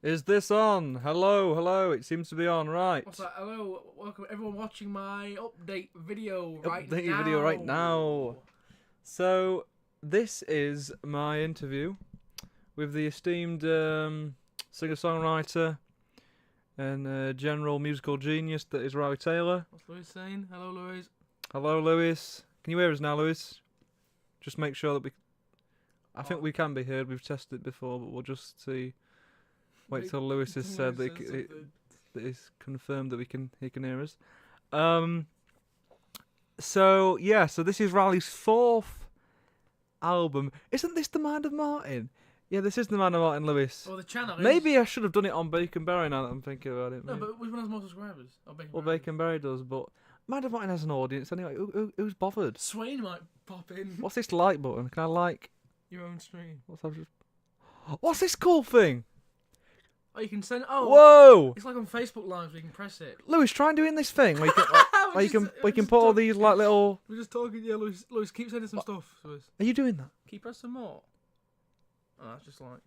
Is this on? Hello, hello. It seems to be on, right? What's that? Hello, welcome everyone watching my update video right Update now. your video right now. So, this is my interview with the esteemed singer-songwriter and general musical genius that is Ryley Taylor. What's Lewis saying? Hello, Lewis. Hello, Lewis. Can you hear us now, Lewis? Just make sure that we... I think we can be heard. We've tested it before, but we'll just see... Wait till Lewis has said that it's confirmed that he can hear us. So this is Ryley's fourth album. Isn't this The Mind of Martin? Yeah, this is The Mind of Martin, Lewis. Well, the channel Maybe I should have done it on Bacon Berry now that I'm thinking about it. No, but which one has more subscribers? Bacon Berry does, but Mind of Martin has an audience anyway. Who's bothered? Swain might pop in. What's this like button? Can I like Your own stream. What's this cool thing? Oh, you can send. Oh, whoa! It's like on Facebook Live, so you can press it. Lewis, try and doing this thing where you can, we can put all these like little. We're just talking. Yeah, Lewis, keep sending some stuff. Lewis. Are you doing that? Can you press some more? Oh, that's just like.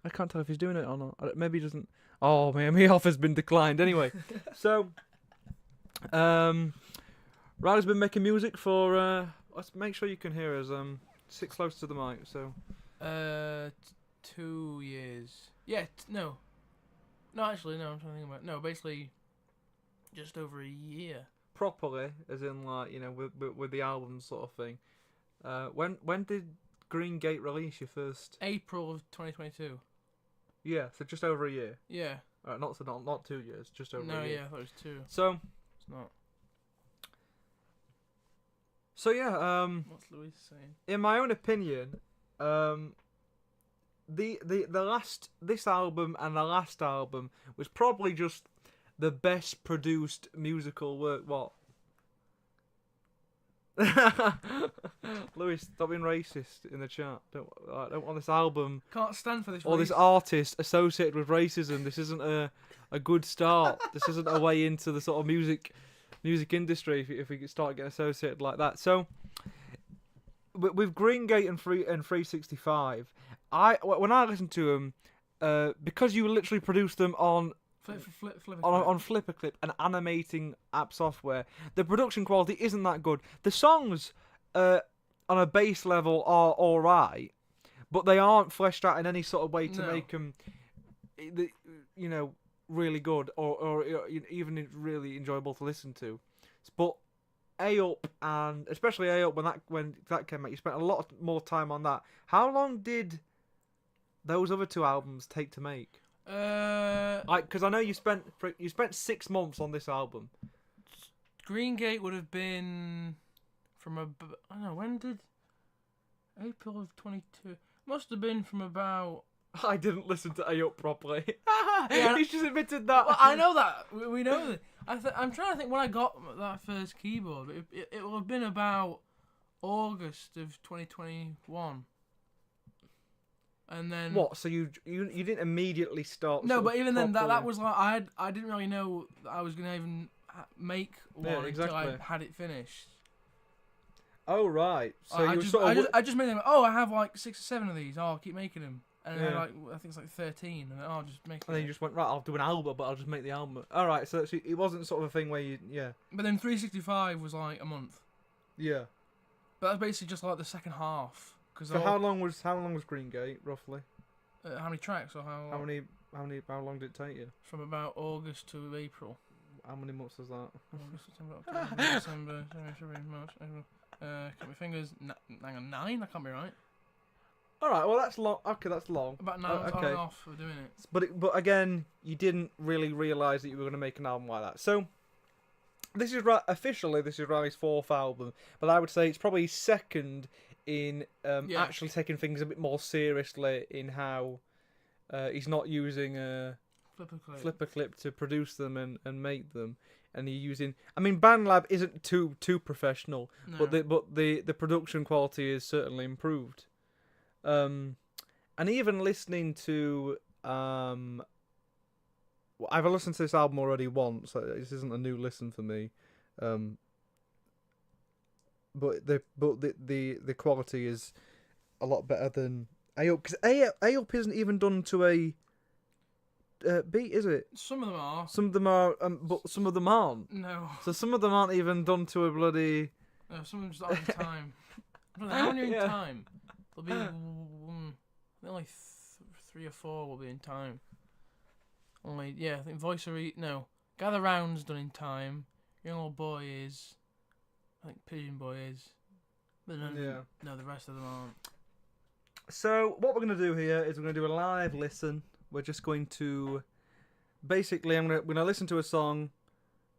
I can't tell if he's doing it or not. Maybe he doesn't. Oh, my offer's been declined. Anyway, so, Ryley's been making music for. Let's make sure you can hear us. Sit close to the mic. So. 2 years. Yeah. No. No, actually, no. I'm trying to think about. No, basically, just over a year. Properly, as in like with the album sort of thing. When did Green Gate release your first? April of 2022. Yeah, so just over a year. Yeah. Not 2 years, just over a year. No, yeah, I thought it was 2. So It's not. So yeah, What's Louise saying? in my own opinion, this album and the last album was probably just the best produced musical work. What? Lewis, stop being racist in the chat. I don't want this album. Can't stand for this. Or this artist associated with racism. This isn't a good start. This isn't a way into the sort of music industry if we start getting associated like that. So with Green Gate and 365, when I listened to them, because you literally produced them on FlipperClip and animating app software, the production quality isn't that good. The songs on a base level are all right, but they aren't fleshed out in any sort of way to make them, really good or even really enjoyable to listen to. But A Up, and especially A Up, when that came out, you spent a lot more time on that. How long did those other two albums take to make? Because I know you spent 6 months on this album. Green Gate would have been from I don't know, when did April of 22? Must have been from about. I didn't listen to A Up properly. Yeah, He's just admitted that. Well, I know that. We know that. I'm trying to think when I got that first keyboard. It will have been about August of 2021. And then what? So you didn't immediately start? No, but even then, that was like I didn't really know that I was gonna even make one until I had it finished. Oh right. So I just made them. Oh, I have like 6 or 7 of these. Oh, I'll keep making them. And then I think it's like 13. And then I'll just make. And then you just went, right, I'll do an album, but I'll just make the album. All right. So it wasn't sort of a thing where you But then 365 was like a month. Yeah. But that's basically just like the second half. So how long was Green Gate roughly? How many tracks or how? How long did it take you? From about August to April. How many months was that? August, September, October, December, January, February, March, April. Count my fingers. Hang on, 9. That can't be right. All right. Well, that's long. Okay, that's long. About 9 months on and off for doing it. But again, you didn't really realise that you were going to make an album like that. So this is officially Ryley's 4th album, but I would say it's probably second in actually taking things a bit more seriously in how he's not using a FlipperClip to produce them and make them, and he's using. I mean, BandLab isn't too professional, no. but the production quality is certainly improved. And even listening to I've listened to this album already once. So this isn't a new listen for me. But the quality is a lot better than A Up, because A Up isn't even done to a beat, is it? Some of them are. Some of them are, but some of them aren't. No. So some of them aren't even done to a bloody. No, some of them just aren't in time. I don't know, how many are in Yeah. time? There'll be only 3 or 4 will be in time. Only, yeah, I think Voice of no. Gather Round's done in time. Young Old Boy is. I think Pigeon Boy is. But no, the rest of them aren't. So what we're going to do here is we're going to do a live listen. We're just going to, basically, I'm going to listen to a song,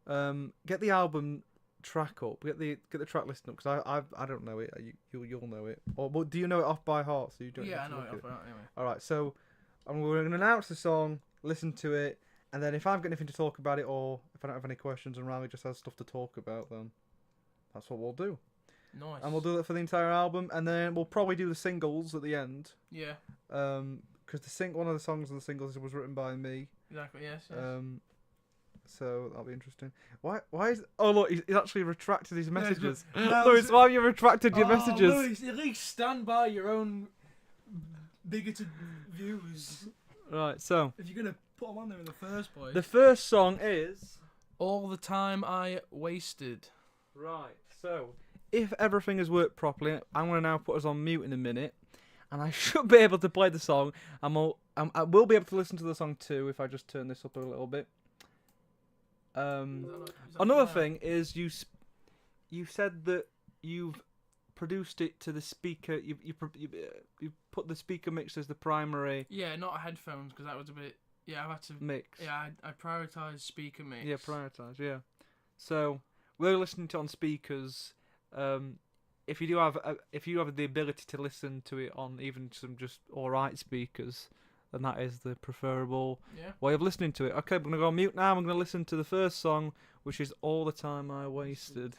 get the album track up, get the track list up, because I don't know it. You'll know it, or well, do you know it off by heart? So you don't. Yeah, I know it off by heart anyway. All right, so we're going to announce the song, listen to it, and then if I've got anything to talk about it, or if I don't have any questions and Ryley just has stuff to talk about, then that's what we'll do. Nice. And we'll do it for the entire album, and then we'll probably do the singles at the end. Yeah. Because one of the songs of the singles was written by me. Exactly. Yes. So that'll be interesting. Why is? Oh look, he's actually retracted his messages. No, Louis, why have you retracted your messages? Louis, at least stand by your own bigoted views. Right. So If you're gonna put them on there in the first place. the first song is. All the Time I Wasted. Right. So if everything has worked properly, I'm gonna now put us on mute in a minute. And I should be able to play the song. I will be able to listen to the song too if I just turn this up a little bit. Another thing is you said that you've produced it to the speaker. You put the speaker mix as the primary. Yeah, not headphones because that was a bit. Yeah, I've had to mix. Yeah, I prioritize speaker mix. Yeah, prioritize. Yeah. So we're listening to it on speakers. If you have the ability to listen to it on even some just alright speakers, then that is the preferable way of listening to it. Okay, we're going to go on mute now. I'm going to listen to the first song, which is All the Time I Wasted.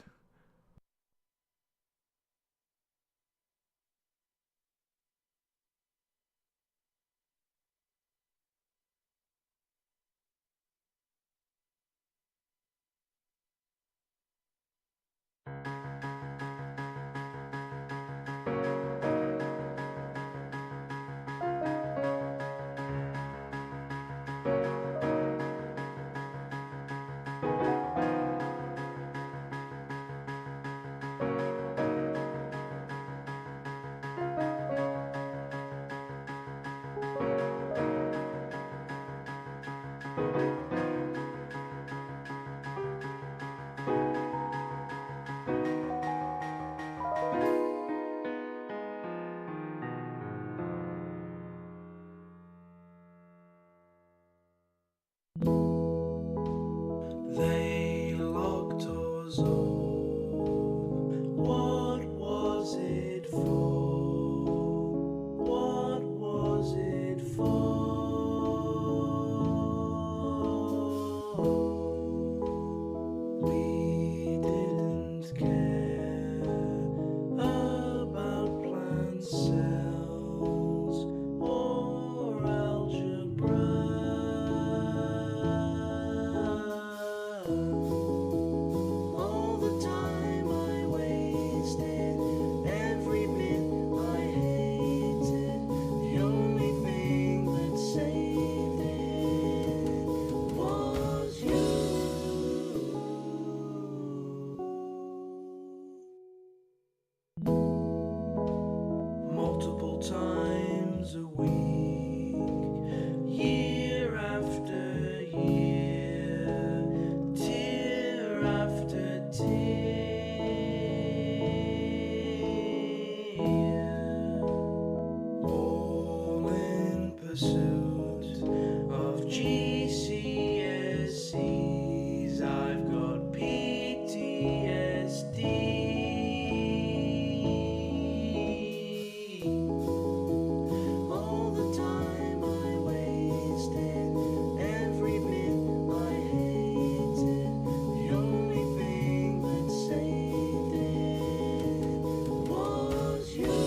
They locked us up. What was it for? What was it for? We didn't care about plant cells or algebra. All the time I wasted, every bit I hated, the only thing that saved it was you. Multiple times a week, year after year, tear after tear, all in pursuit of GCSEs. I've got PTSD. All the time I wasted, every bit I hated, the only thing that saved it was you.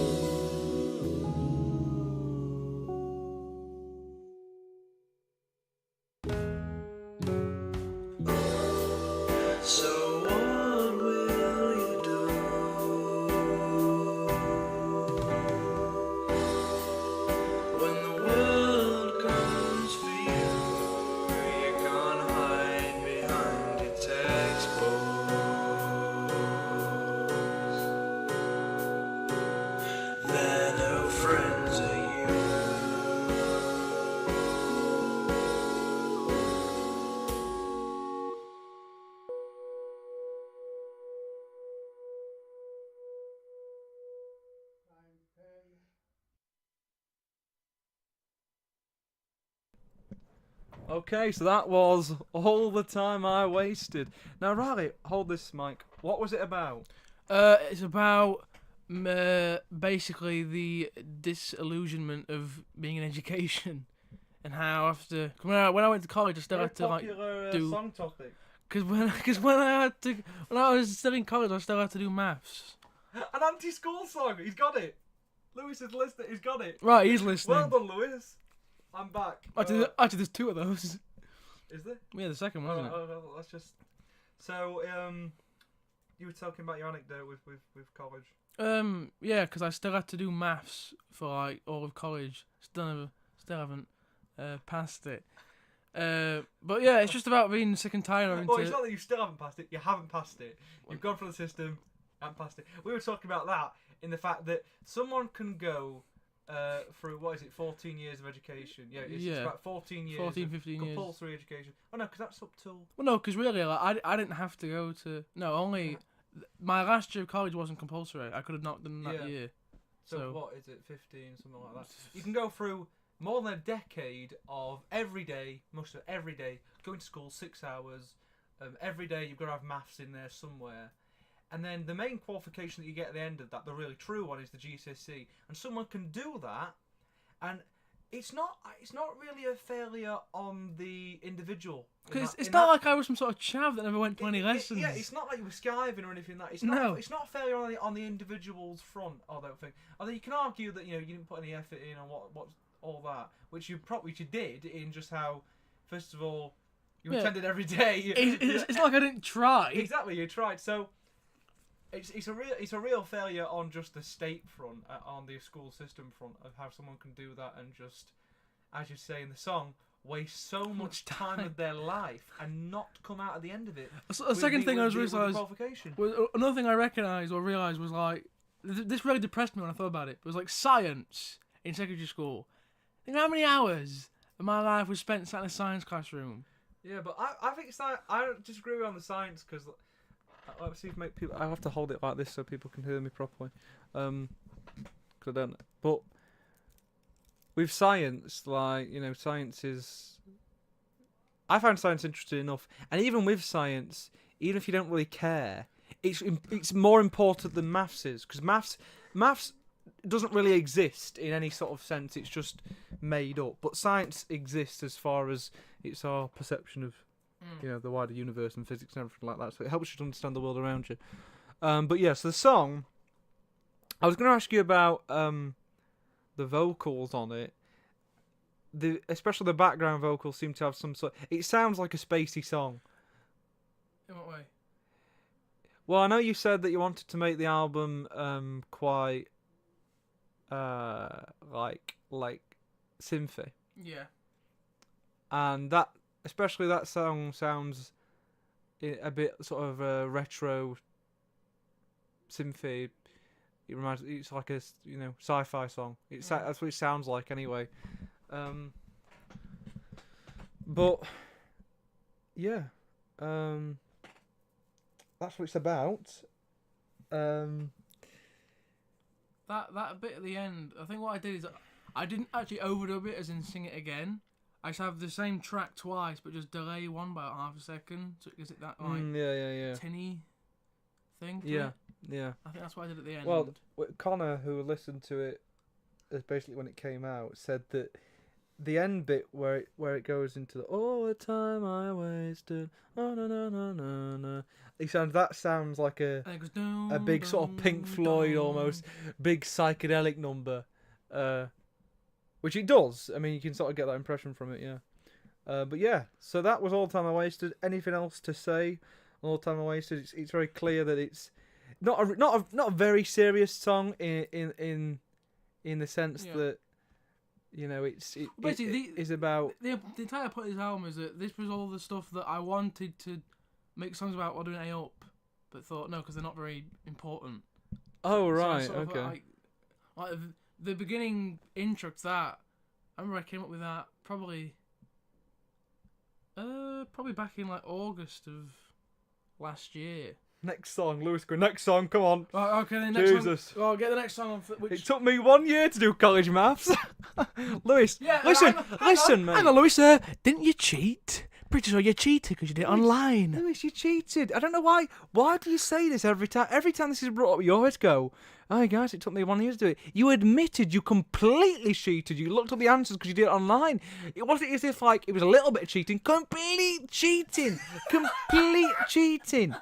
Okay, so that was All the Time I Wasted. Now, Riley, hold this mic. What was it about? It's about basically the disillusionment of being in education, and how after when I went to college, I still Very had to popular do song topic. because when I was still in college, I still had to do maths. An anti-school song. He's got it. Lewis is listening. He's got it. Right, he's listening. Well done, Lewis. I'm back. Actually, there's two of those. Is there? Yeah, the second one, wasn't it? Let's just. So, you were talking about your anecdote with college. Yeah, because I still had to do maths for like all of college. Still haven't passed it. But yeah, it's just about being sick and tired of having Well, it's not that you still haven't passed it. You haven't passed it. You've gone through the system and passed it. We were talking about that in the fact that someone can go through, 14 years of education. Yeah, it's about 14 years. 14, 15 years. Compulsory education. Oh no, because that's up till. Well, no, because really, like, I didn't have to go to. No, only my last year of college wasn't compulsory. I could have not done that year. So what is it? 15, something like that. You can go through more than a decade of every day, most of every day, going to school 6 hours. Every day you've got to have maths in there somewhere. And then the main qualification that you get at the end of that, the really true one, is the GCSE. And someone can do that, and it's not really a failure on the individual. Because it's not like I was some sort of chav that never went to any lessons. Yeah, it's not like you were skiving or anything like that. It's not a failure on the individual's front, I don't think. Although you can argue that you didn't put any effort in on what all that, which you did in just how, first of all, you attended every day. It's not like I didn't try. Exactly, you tried. So it's a real failure on just the state front, on the school system front, of how someone can do that and just, as you say in the song, waste so much time of their life and not come out at the end of it. A second thing I realised, another thing I recognised or realised was like, this really depressed me when I thought about it. It was like science in secondary school. Think how many hours of my life was spent sat in a science classroom. Yeah, but I think I don't disagree with you on the science, because let's see if I have to hold it like this so people can hear me properly. Cause I don't. But with science, science is. I find science interesting enough, and even with science, even if you don't really care, it's more important than maths is, because maths doesn't really exist in any sort of sense. It's just made up. But science exists as far as it's our perception of the wider universe and physics and everything like that. So it helps you to understand the world around you. But yeah, so the song, I was going to ask you about the vocals on it. Especially the background vocals seem to have some sort. It sounds like a spacey song. In what way? Well, I know you said that you wanted to make the album quite like synthy. Yeah. And that, especially that song, sounds a bit sort of retro synthy. It's like a sci-fi song. That's what it sounds like anyway. But yeah, that's what it's about. That bit at the end, I think what I did is I didn't actually overdub it, as in sing it again. I just have the same track twice, but just delay one by about half a second. So is it that tinny thing? Yeah. I think that's what I did at the end. Well, Connor, who listened to it, basically when it came out, said that the end bit where it goes into the all the time I wasted, oh no no no no no. That sounds like a big sort of Pink Floyd almost big psychedelic number, which it does. I mean, you can sort of get that impression from it, yeah. But yeah, so that was All the Time I Wasted. Anything else to say on All the Time I Wasted? It's very clear that it's not a very serious song in the sense that. It's about the entire point of this album is that this was all the stuff that I wanted to make songs about while doing A Up, but thought no, because they're not very important. Oh right, so okay. Like the beginning intro to that, I remember I came up with that probably back in like August of last year. Next song, Lewis. Go next song. Come on. Right, okay, then next Jesus. song. Oh, get the next song on. It took me 1 year to do college maths. Lewis, Yeah, listen, mate. Hang on, Lewis. Didn't you cheat? Pretty sure you cheated because you did it online. Lewis, you cheated. I don't know why. Why do you say this every time? Every time this is brought up, you always go, "Oh, guys, it took me 1 year to do it." You admitted you completely cheated. You looked up the answers because you did it online. It wasn't as if like it was a little bit of cheating. Complete cheating. Complete cheating.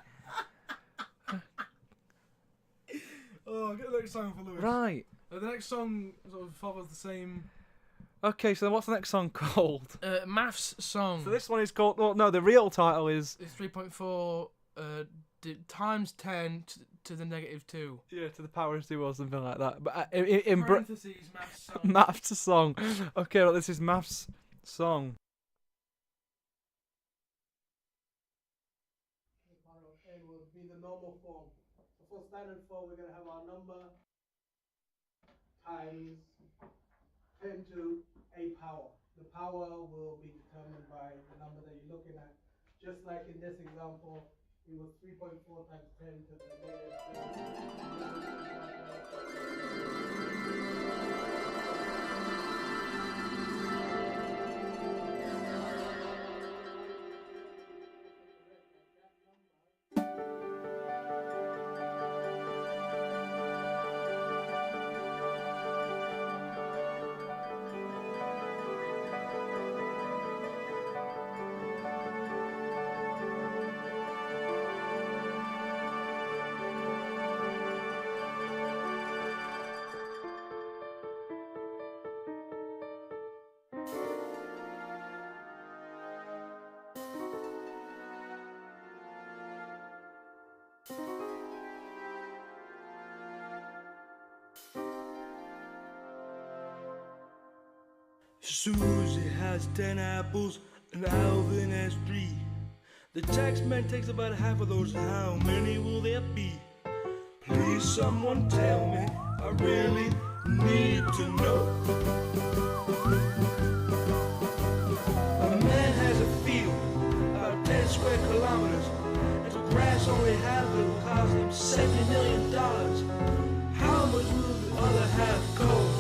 Oh, get the next song for Lewis. Right. The next song sort of follows the same. Okay, so then what's the next song called? Maths song. So this one is called. Well, no, the real title is. It's 3.4 times 10 to the negative 2. Yeah, to the power of 2 or something like that. But in parentheses, maths song. Maths song. Okay, well, this is Maths song. N will be the normal form. So for standard form, we're going to have our number times 10 to a power. The power will be determined by the number that you're looking at. Just like in this example, it was 3.4 times 10 to the negative Susie has 10 apples and Alvin has 3. The tax man takes about half of those. How many will there be? Please someone tell me, I really need to know. A man has a field about 10 square kilometers, and the grass only half of it will cost him $70 million. How much will the other half cost?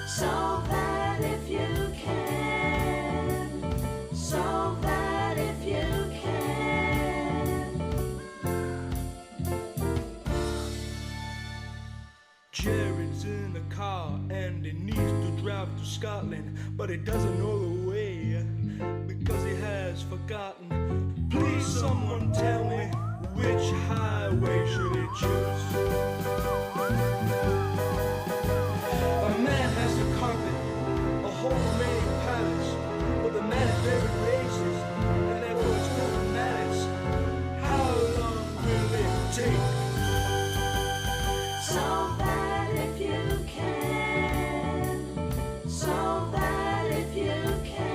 Solve that if you can. Solve that if you can. Jared's in the car and he needs to drive to Scotland, but he doesn't know the way because he has forgotten. Please someone tell me, which highway should he choose? A man has to carpet a whole remaining palace, but the man is very racist and therefore it's not matters. How long will it take? Solve that if you can. Solve that if you can.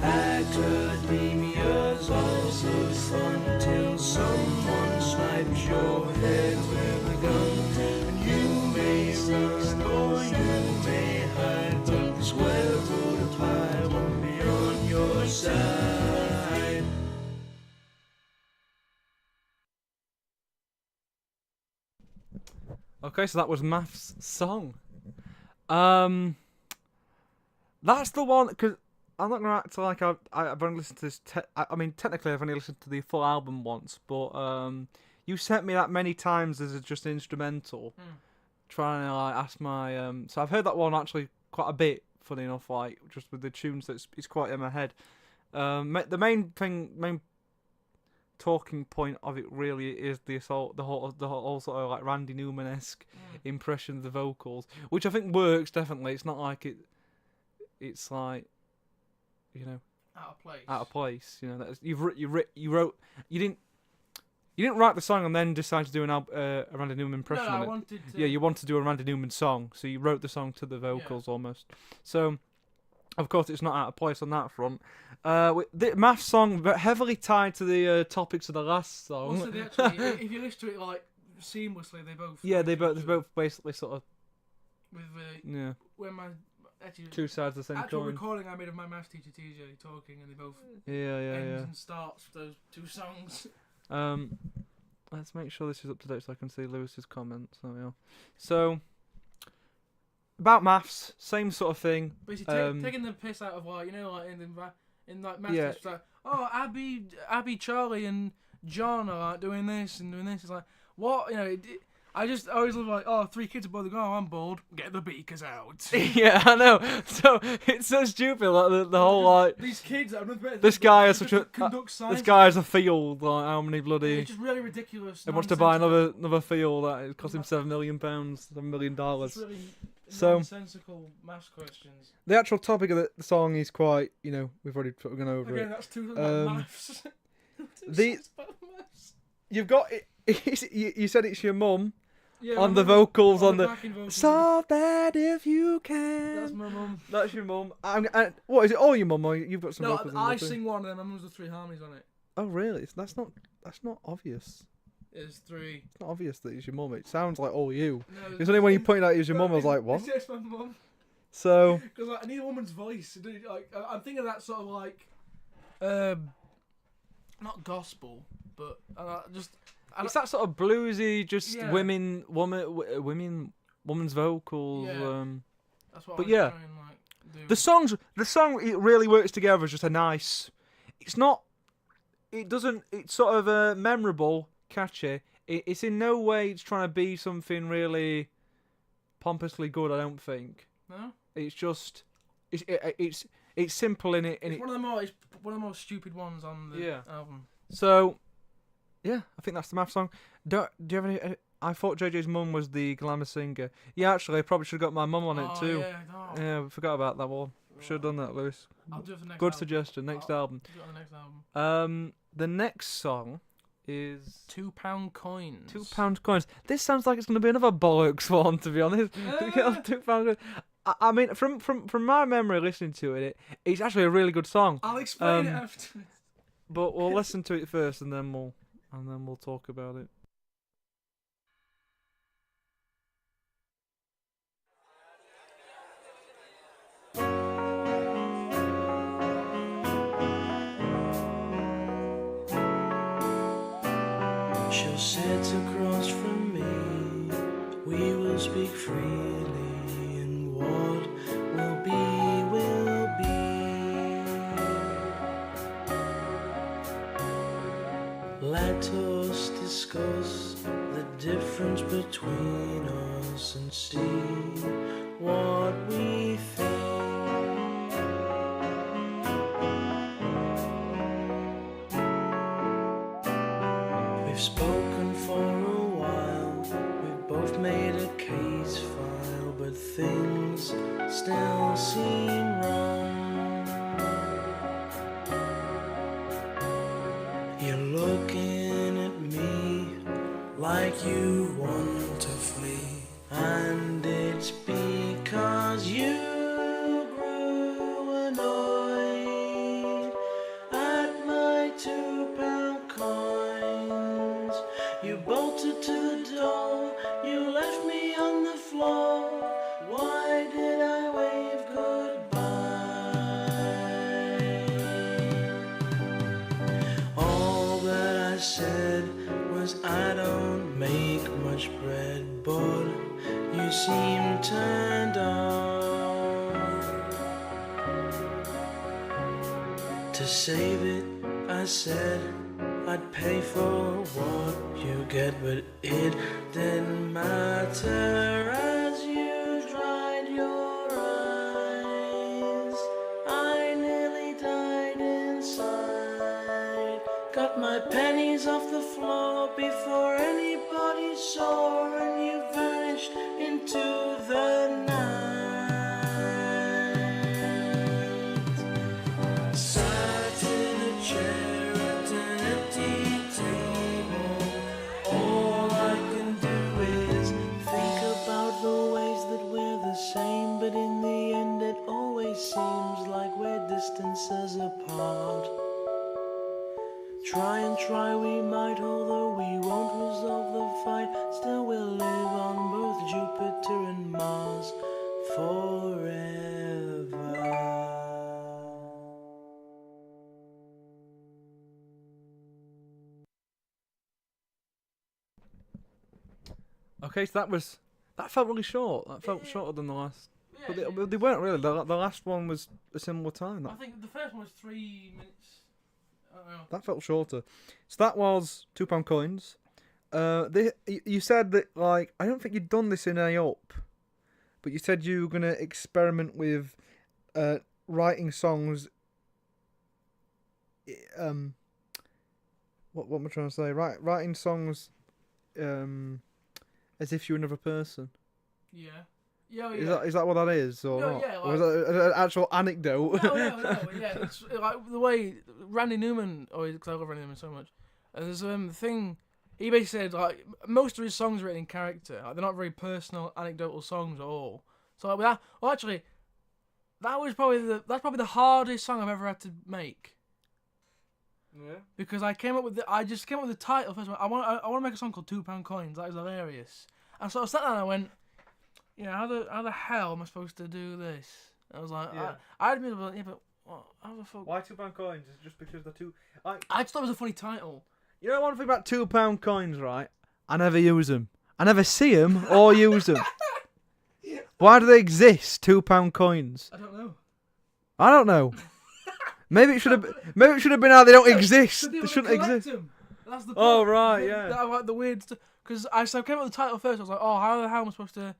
Academia's also fun till someone swipes your head with a gun, and you may run or you may hide, but the square root of pi won't be on your side. Okay, so that was Maths song. That's the one, because I'm not gonna act like I've only listened to this. I mean, technically, I've only listened to the full album once, but you sent me that many times as just instrumental, trying to like ask my. So I've heard that one actually quite a bit. Funny enough, like just with the tunes, it's quite in my head. The main talking point of it really is the whole sort of like Randy Newman-esque impression of the vocals, which I think works definitely. It's not like it's like, you know, Out of place. You know, that's, you didn't write the song and then decide to do a Randy Newman impression. No, on I it. wanted to. Yeah, you wanted to do a Randy Newman song, so you wrote the song to the vocals almost. So, of course, it's not out of place on that front. The Maths song, but heavily tied to the topics of the last song. Also, actually, if you listen to it like seamlessly, they both. Yeah, they both basically sort of. With Yeah. when my actually Two sides of the same actual coin. recording I made of my maths teacher TJ talking, and they both Yeah. ends and starts those two songs. Let's make sure this is up to date so I can see Lewis's comments. There we are. So, about maths, same sort of thing. Basically, taking the piss out of like like in like maths, Yeah. it's like, oh, Abby, Charlie, and John are like doing this and doing this. It's like, what I always love like, oh, 3 kids are both going, oh, I'm bored. Get the beakers out. Yeah, I know. So it's so stupid. Like the whole like these kids are this guy has such a conduct science. this guy has a field. Like how many bloody? It's just really ridiculous. He wants to buy nonsensical- another field that it cost him £7 million, $7 million. It's really So- nonsensical maths questions. The actual topic of the song is quite, we've already sort of gone over Again, it. that's too maths. The- It's about maths. You've got it. You said it's your mum Yeah, on my the mum- vocals on the the. backing vocals. So bad if you can. That's my mum. That's your mum. What is it? All your mum? Or you've got some No, vocals. I on there too? sing one and then my mum's the 3 harmonies on it. Oh really? That's not obvious. It's 3. It's not obvious that it's your mum. It sounds like all you. No, It's only when you pointed out it was your mum, I was like, what? It's just my mum. So Because I need a woman's voice. I'm thinking of that sort of like, not gospel, but it's that sort of bluesy, just Yeah. women's vocals. Yeah. That's what But I yeah. try and like do. The song, it really works together as just a nice. It's sort of memorable, catchy. It's in no way it's trying to be something really pompously good. I don't think. No. It's just, it's simple in it. It's one of the more stupid ones on the album. So, yeah, I think that's the math song. Do you have any? I thought JJ's mum was the glamour singer. Yeah, actually, I probably should have got my mum on it too. Yeah, no. Yeah, we forgot about that one. Should have done that, Lewis. I'll do it for next Good album. suggestion. Next album. Do it on the next album. The next song is £2 coins. £2 coins. This sounds like it's going to be another bollocks one, to be honest. £2 coins. I mean, from my memory listening to it, it's actually a really good song. I'll explain it Um, after. But we'll listen to it first, and then we'll talk about it. She'll sit across from me. We will speak freely, and what will be, will be. Let us discuss the difference between us and see what we think. We've spoken for a while, we've both made a case file, but things still seem wrong. You're looking at me like you want to flee, and it's because you grew annoyed at my £2 coins. You bolted to the door, you left me on the floor. Why did I wave goodbye? All that I said was I don't make much bread, but you seem turned on. To save it, I said I'd pay for what you get, but it didn't matter as you dried your eyes. I nearly died inside. Got my pennies off the floor before anybody saw, and you vanished into the night. Sat in a chair at an empty table. All I can do is think about the ways that we're the same, but in the end it always seems like we're distances apart. Try and try we might, although we won't resolve the fight. Still we'll live on both Jupiter and Mars forever. Okay, so that felt really short. That felt shorter than the last. Yeah, But yeah. they weren't really. The last one was a similar time. I think the first one was 3 minutes. I don't know. That felt shorter. So that was £2 coins. You said that, like, I don't think you'd done this in A Up, but you said you were gonna experiment with writing songs. What am I trying to say? Writing songs, as if you're another person. Yeah. Yeah. Is that what that is, or No, not? yeah, Or is that an actual anecdote? No, yeah. It's like the way Randy Newman, because I love Randy Newman so much. And there's the thing, he basically said, like, most of his songs are written in character. Like, they're not very personal, anecdotal songs at all. So, like, actually, that's probably the hardest song I've ever had to make. Yeah. Because I just came up with the title first. I want to make a song called £2 Coins. That is hilarious. And so I sat down and I went, how the hell am I supposed to do this? I was like, Yeah. I'd been like, yeah, but what, how the fuck? Why £2 coins? Is it just because they're two? I just thought it was a funny title. You know one thing about £2 coins, right? I never use them. I never see them or use them. Why do they exist? £2 coins. I don't know. I don't know. Maybe it should have been how they don't exist. So They wanna shouldn't collect exist. 'em. That's the point. Oh, right, yeah. That, like the weird stuff. Because I came up with the title first. I was like, oh, how the hell am I supposed to?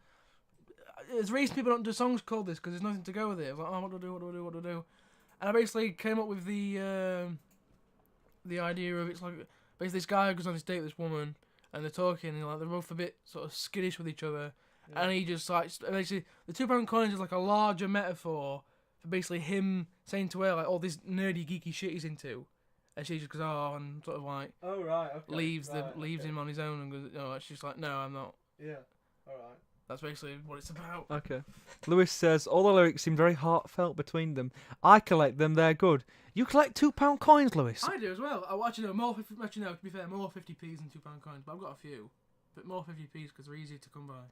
There's reason people don't do songs called this because there's nothing to go with it. I was like, oh, what do I do? And I basically came up with the idea of it's like basically this guy goes on this date with this woman and they're talking and like they're both a bit sort of skittish with each other, and he just like basically the £2 coins is like a larger metaphor for basically him saying to her like all this nerdy geeky shit he's into, and she just goes and sort of like Oh, right. Okay. leaves him on his own and goes she's like no, I'm not. Yeah. All right. That's basically what it's about. Okay. Lewis says, all the lyrics seem very heartfelt between them. I collect them, they're good. You collect £2 coins, Lewis? I do as well. To be fair, more 50p's than £2 coins, but I've got a few. But more 50p's because they're easier to come by.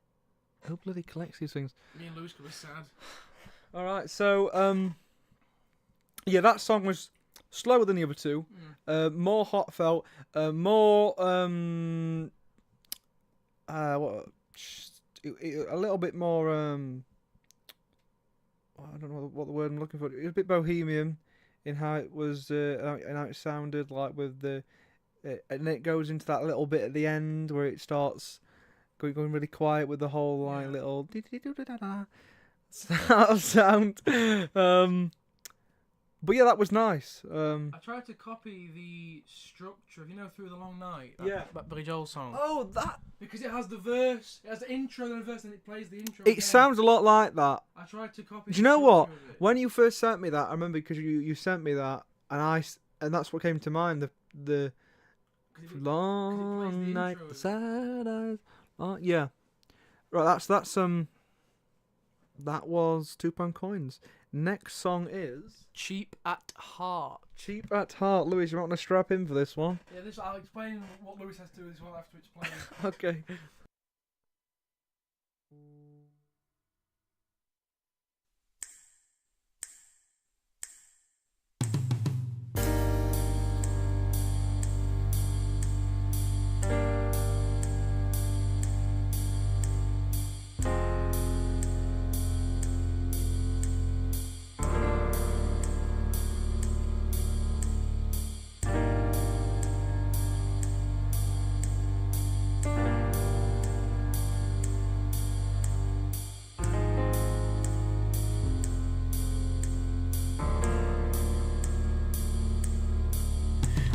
Who bloody collects these things? Me and Lewis could be sad. Alright, so, yeah, that song was slower than the other two. More heartfelt. More, a little bit more, I don't know what the word I'm looking for. It was a bit bohemian in how it was, and how it sounded like with the, and then it goes into that little bit at the end where it starts going really quiet with the whole like little sound. But yeah, that was nice. I tried to copy the structure of, Through the Long Night. That Billy Joel song. Oh, that. Because it has the verse, it has the intro and the verse, and it plays the intro. It again. sounds a lot like that. I tried to copy. Do you know what? When you first sent me that, I remember because you sent me that, and that's what came to mind. The long night, the sad eyes. Oh yeah, right. That was £2 coins. Next song is Cheap at Heart. Cheap at Heart. Lewis, you want to strap in for this one? Yeah, I'll explain what Lewis has to do with this one after it's played. Okay.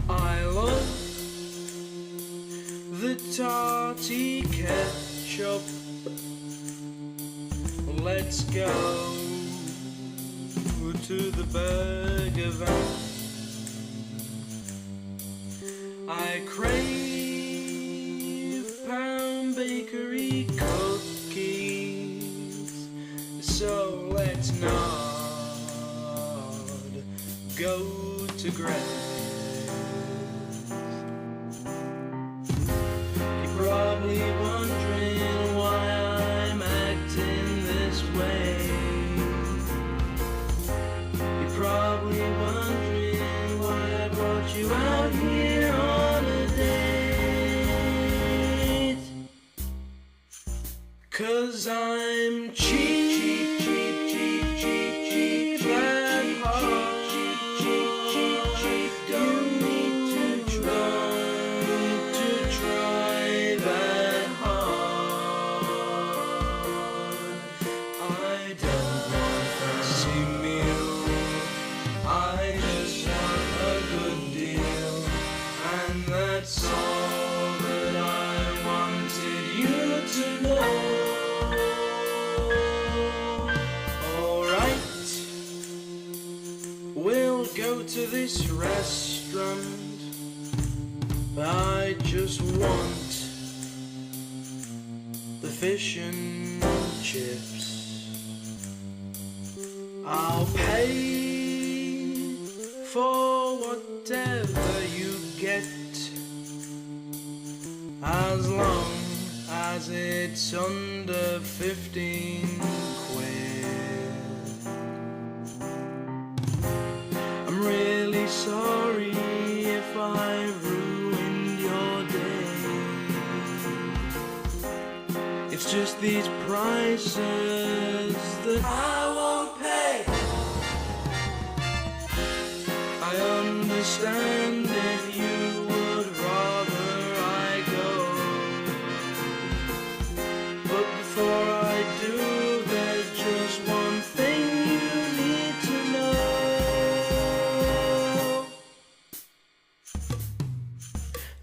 I love the tarty ketchup. Let's go to the burger van. I crave Pound Bakery cookies, so let's not go to Greg's. You're probably wondering why I'm acting this way. You're probably wondering why I brought you out here on a date. 'Cause I'm cheap, cheap, cheap, cheap, cheap at heart. You need to try that hard. I don't want fancy meal, I just want a good deal, and that's all that I wanted you to know. Alright, we'll go to this restaurant. I just want the fish and chips. I'll pay for whatever you get, as long as it's under 15 quid. I'm really sorry if I've ruined your day. It's just these prices that I won't pay. I understand if you would rather I go, but before I do, there's just one thing you need to know.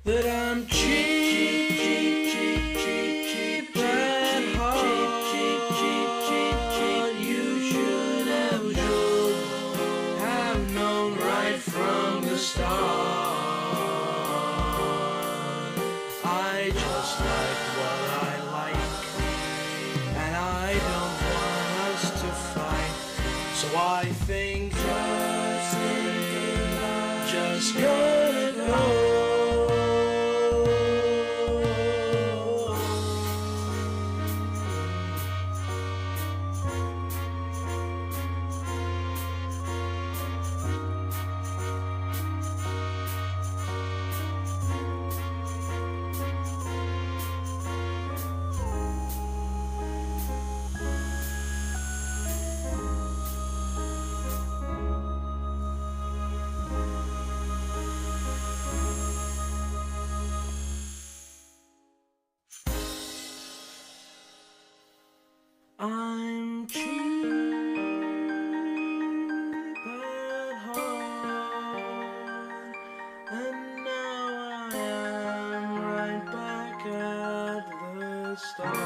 That I'm cheap, cheap, cheap, cheap, cheap at heart. You should have known right from the start. I just like what I like, and I don't want us to fight. So I think I'm just gonna go. I'm cheap at heart, and now I am right back at the start.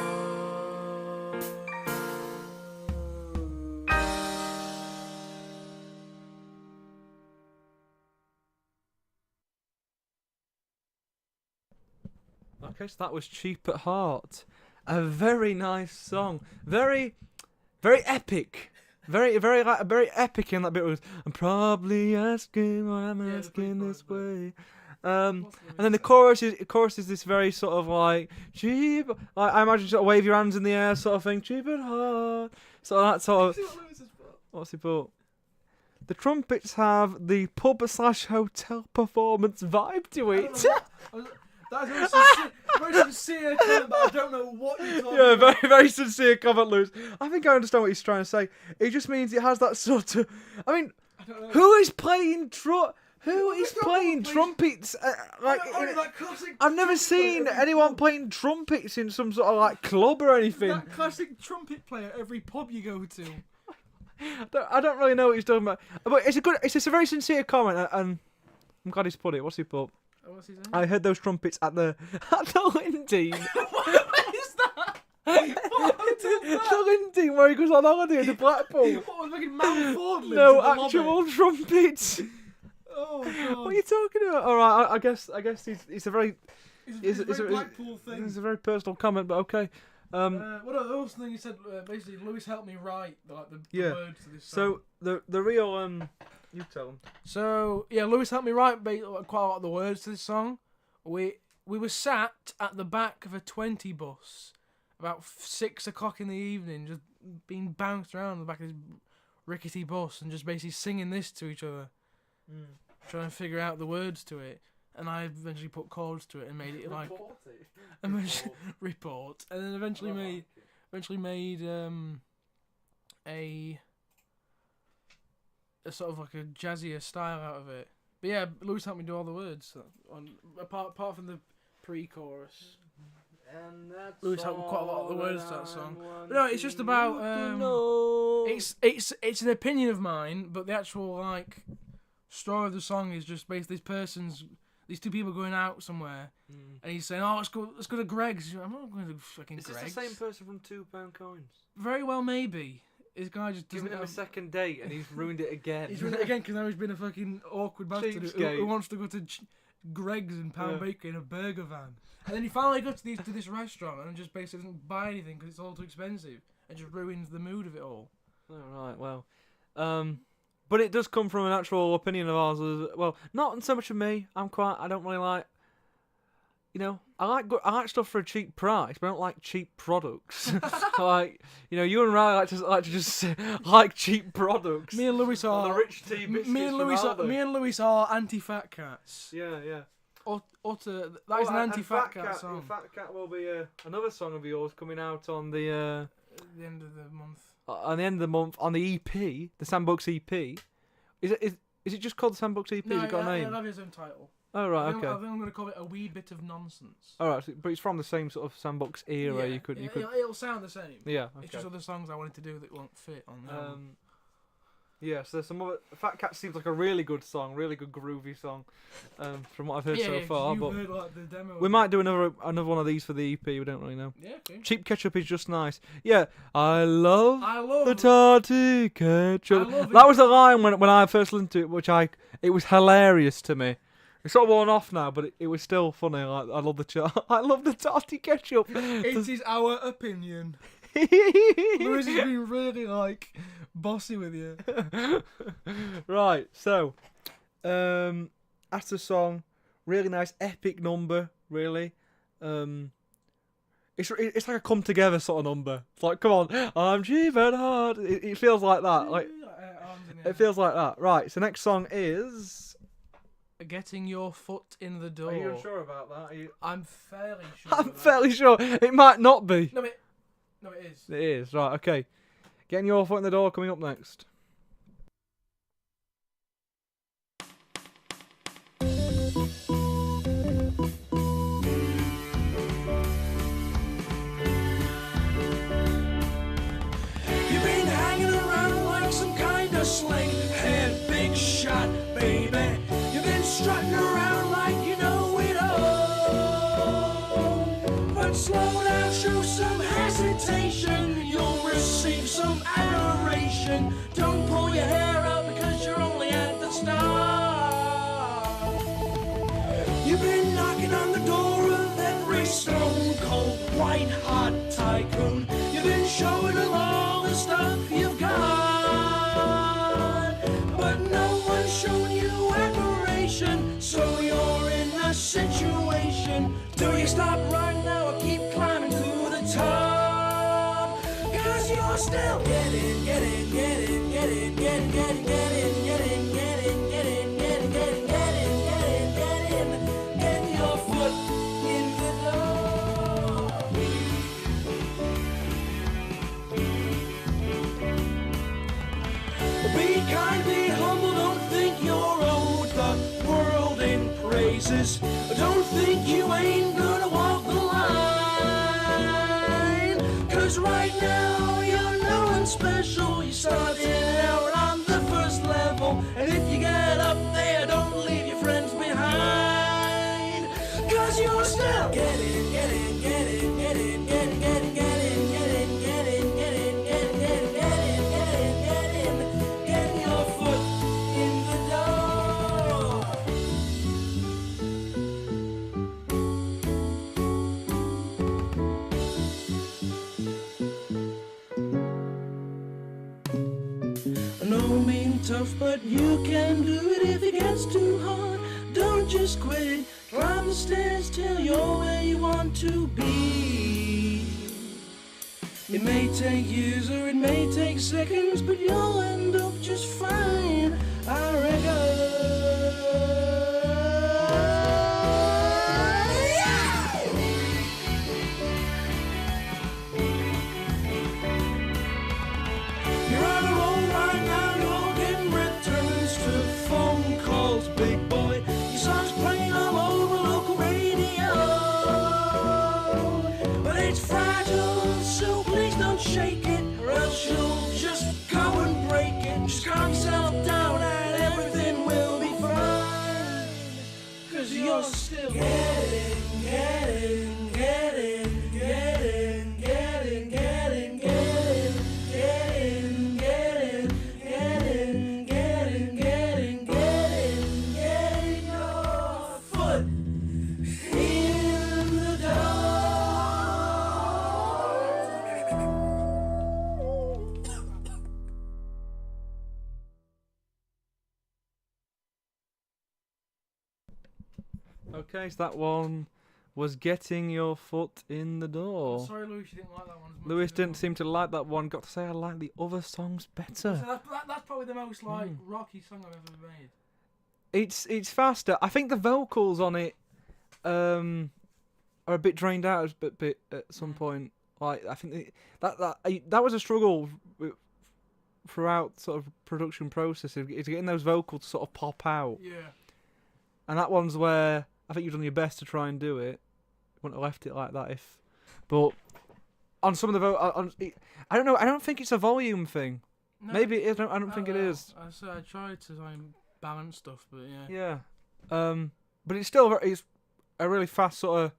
Okay, so that was Cheap at Heart. A very nice song. Very, very epic. Very epic in that bit. Was I'm probably asking why I'm asking this way. And then the chorus is this very sort of like cheap. Like, I imagine sort of wave your hands in the air sort of thing. Cheap at heart. So that sort of. What's it for? The trumpets have the pub/hotel performance vibe to it. That's very sincere comment, but I don't know what you're talking Yeah, about. very sincere comment, Lewis. I think I understand what he's trying to say. It just means it has that sort of. I mean, who is playing trumpets? I've never seen anyone playing trumpets in some sort of like club or anything. That classic trumpet player at every pub you go to. I don't really know what he's talking about. But it's a very sincere comment, and I'm glad he's put it. What's he put? What's he saying? I heard those trumpets at the Lindeen. What is that? The Lindeen where he goes on holiday to Blackpool. What was fucking Mount Fordland? No actual trumpets. Oh god. What are you talking about? All right, I guess it's a very It's a very Blackpool thing. It's a very personal comment, but okay. What else thing you said? Basically, Lewis helped me write the words to this song. So the real you tell him. So yeah, Lewis helped me write quite a lot of the words to this song. We were sat at the back of a 20 bus about 6 o'clock in the evening, just being bounced around the back of this rickety bus and just basically singing this to each other, trying to figure out the words to it. And I eventually put chords to it and made it like report, and then eventually eventually made a sort of like a jazzier style out of it. But yeah, Lewis helped me do all the words apart from the pre-chorus. And that's Lewis helped with quite a lot of the words to that song. want But no, it's just about you to know. it's an opinion of mine, but the actual like story of the song is just basically these two people going out somewhere, and he's saying, "Oh, let's go to Greg's." I'm not going to fucking Is this Greg's. the same person from £2 coins? Very well, maybe. This guy just doesn't Giving him a have... second date, and he's ruined it again. He's doing it again because now he's been a fucking awkward bastard Cheapskate. who wants to go to Greg's and Pound Baker in a burger van. And then he finally goes to this restaurant and just basically doesn't buy anything because it's all too expensive and just ruins the mood of it all. Oh, right, well. But it does come from an actual opinion of ours as well. Not so much of me. I don't really like... You know, I like stuff for a cheap price, but I don't like cheap products. Like, you know, you and Ryley like to just like cheap products. Me and Lewis are... the rich tea biscuits me and Lewis are anti-fat cats. Yeah, yeah. Utter... That is an anti-fat cat song. Fat Cat will be another song of yours coming out on the... At the end of the month. On the end of the month, on the EP, the SandBox EP. Is it just called the SandBox EP? No, Has it got a name? it'll have its own title. Oh, right, okay. I think I'm going to call it A Wee Bit of Nonsense. All right, but it's from the same sort of SandBox era. Yeah, You could. It'll sound the same. Yeah. Okay. It's just other songs I wanted to do that won't fit on the album. Yeah, so there's some other... Fat Cat seems like a really good song, really good groovy song, from what I've heard so far. But heard, like, the demo we might do another one of these for the EP. We don't really know. Yeah, okay. Cheap ketchup is just nice. Yeah, I love the it. tarty ketchup. I love That it. was the line when I first listened to it, it was hilarious to me. It's sort of worn off now, but it was still funny. Like, I love the tarty ketchup. It is our opinion. Lewis has been really, like, bossy with you. Right, so that's the song. Really nice, epic number. Really, it's like a come together sort of number. It's like, come on, I'm cheap and hard. It feels like that. Like it feels like that. Right. So next song is Getting Your Foot in the Door. Are you unsure about that? I'm fairly sure. I'm fairly sure it might not be. No, it is. It is. Right. Okay. Getting Your Foot in the Door coming up next. You've been hanging around like some kind of sling head, big shot, baby. You've been strutting around like you know it all. But slow down, show some hesitation. You'll receive some adoration. Don't pull your hair out because you're only at the start. You've been knocking on the door of every stone cold, white hot tycoon. You've been showing them all the stuff you've got, but no one's shown you admiration, so you're in a situation. Do you stop right now or keep climbing to the top? 'Cause you're still getting your foot in the door. Be kind, be humble, don't think you're owed the world in praises. Don't think you ain't gonna walk the line. 'Cause right now you're no one special. You're starting out on the first level. And if you get up there, don't leave your friends behind. 'Cause you're still getting your foot in the door. No mean tough, but you can do it if it gets too hard. Don't just quit. Climb the stairs till you're where you want to be. It may take years or it may take seconds, but you'll end up just fine, I reckon. Yeah! still getting, getting, getting, getting, getting, getting, getting, getting, getting, getting, getting, getting, getting your foot in the door. Okay, so that one was getting your foot in the door. Sorry, Lewis, you didn't like that one as much. Lewis as didn't the seem to like that one. Got to say, I like the other songs other better. one. So that's probably the most like rocky song I've ever made. It's faster. I think the vocals on it are a bit drained out a bit at some point. Like I think that was a struggle throughout sort of production process is getting those vocals to sort of pop out. Yeah. And that one's where I think you've done your best to try and do it. Wouldn't have left it like that if. But on some of the I don't know. I don't think it's a volume thing. No, Maybe it is. I don't think it is. I tried to try and balance stuff, but yeah. Yeah. But it's still it's a really fast sort of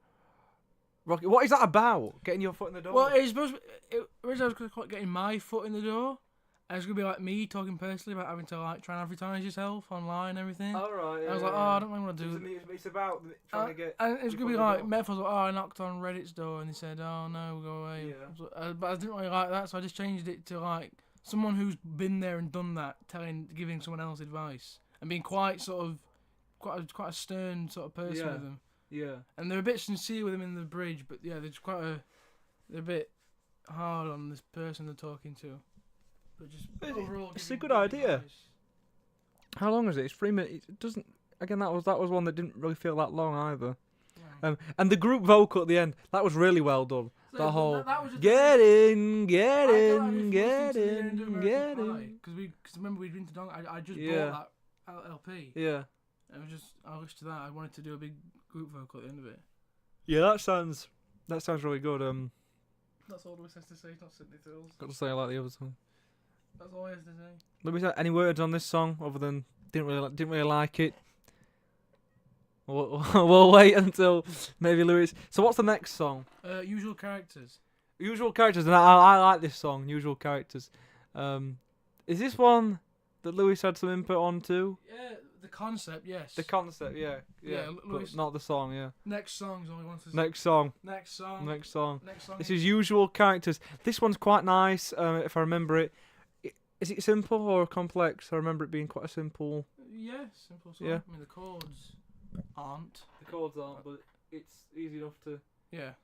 rocket. What is that about? Getting your foot in the door? Well, it's supposed to be, originally I was going to getting my foot in the door. And it's going to be like me talking personally about having to like try and advertise yourself online and everything. All right. I was like, oh, I don't really want to do it. It's about trying to get. And it's your going to be foot in the like, door. metaphors like, oh, I knocked on Reddit's door and they said, oh no, go away. Yeah. But I didn't really like that, so I just changed it to like someone who's been there and done that, giving someone else advice. And being quite sort of, quite a stern sort of person Yeah. with them. Yeah. And they're a bit sincere with him in the bridge, but yeah, they're a bit hard on this person they're talking to. But just overall, It's a giving good idea. advice. How long is it? It's 3 minutes. It doesn't. Again, that was one that didn't really feel that long either. Yeah. And the group vocal at the end, that was really well done. So The whole that was just get in, get I in, get in, get in. Because remember we'd been to Dong. I just Yeah. bought that LP. Yeah. And I listened to that. I wanted to do a big group vocal at the end of it. Yeah, that sounds really good. That's all Lewis has to say. Not Sydney Thrills. Got to say I like the other song. That's all he has to say. Let me say any words on this song other than didn't really like it. We'll wait until maybe Lewis. So what's the next song? Usual Characters. Usual Characters, and I like this song. Usual Characters. Is this one that Lewis had some input on too? Yeah, the concept, yes. The concept, yeah, Yeah, but Lewis- not the song, yeah. Next song's all he wants to say. Next song. Next song. Next song. Next song. This is Usual Characters. This one's quite nice, if I remember it. Is it simple or complex? I remember it being quite a simple. Yeah, simple song. Yeah. I mean, the chords aren't. The chords aren't, but it's easy enough to. Yeah.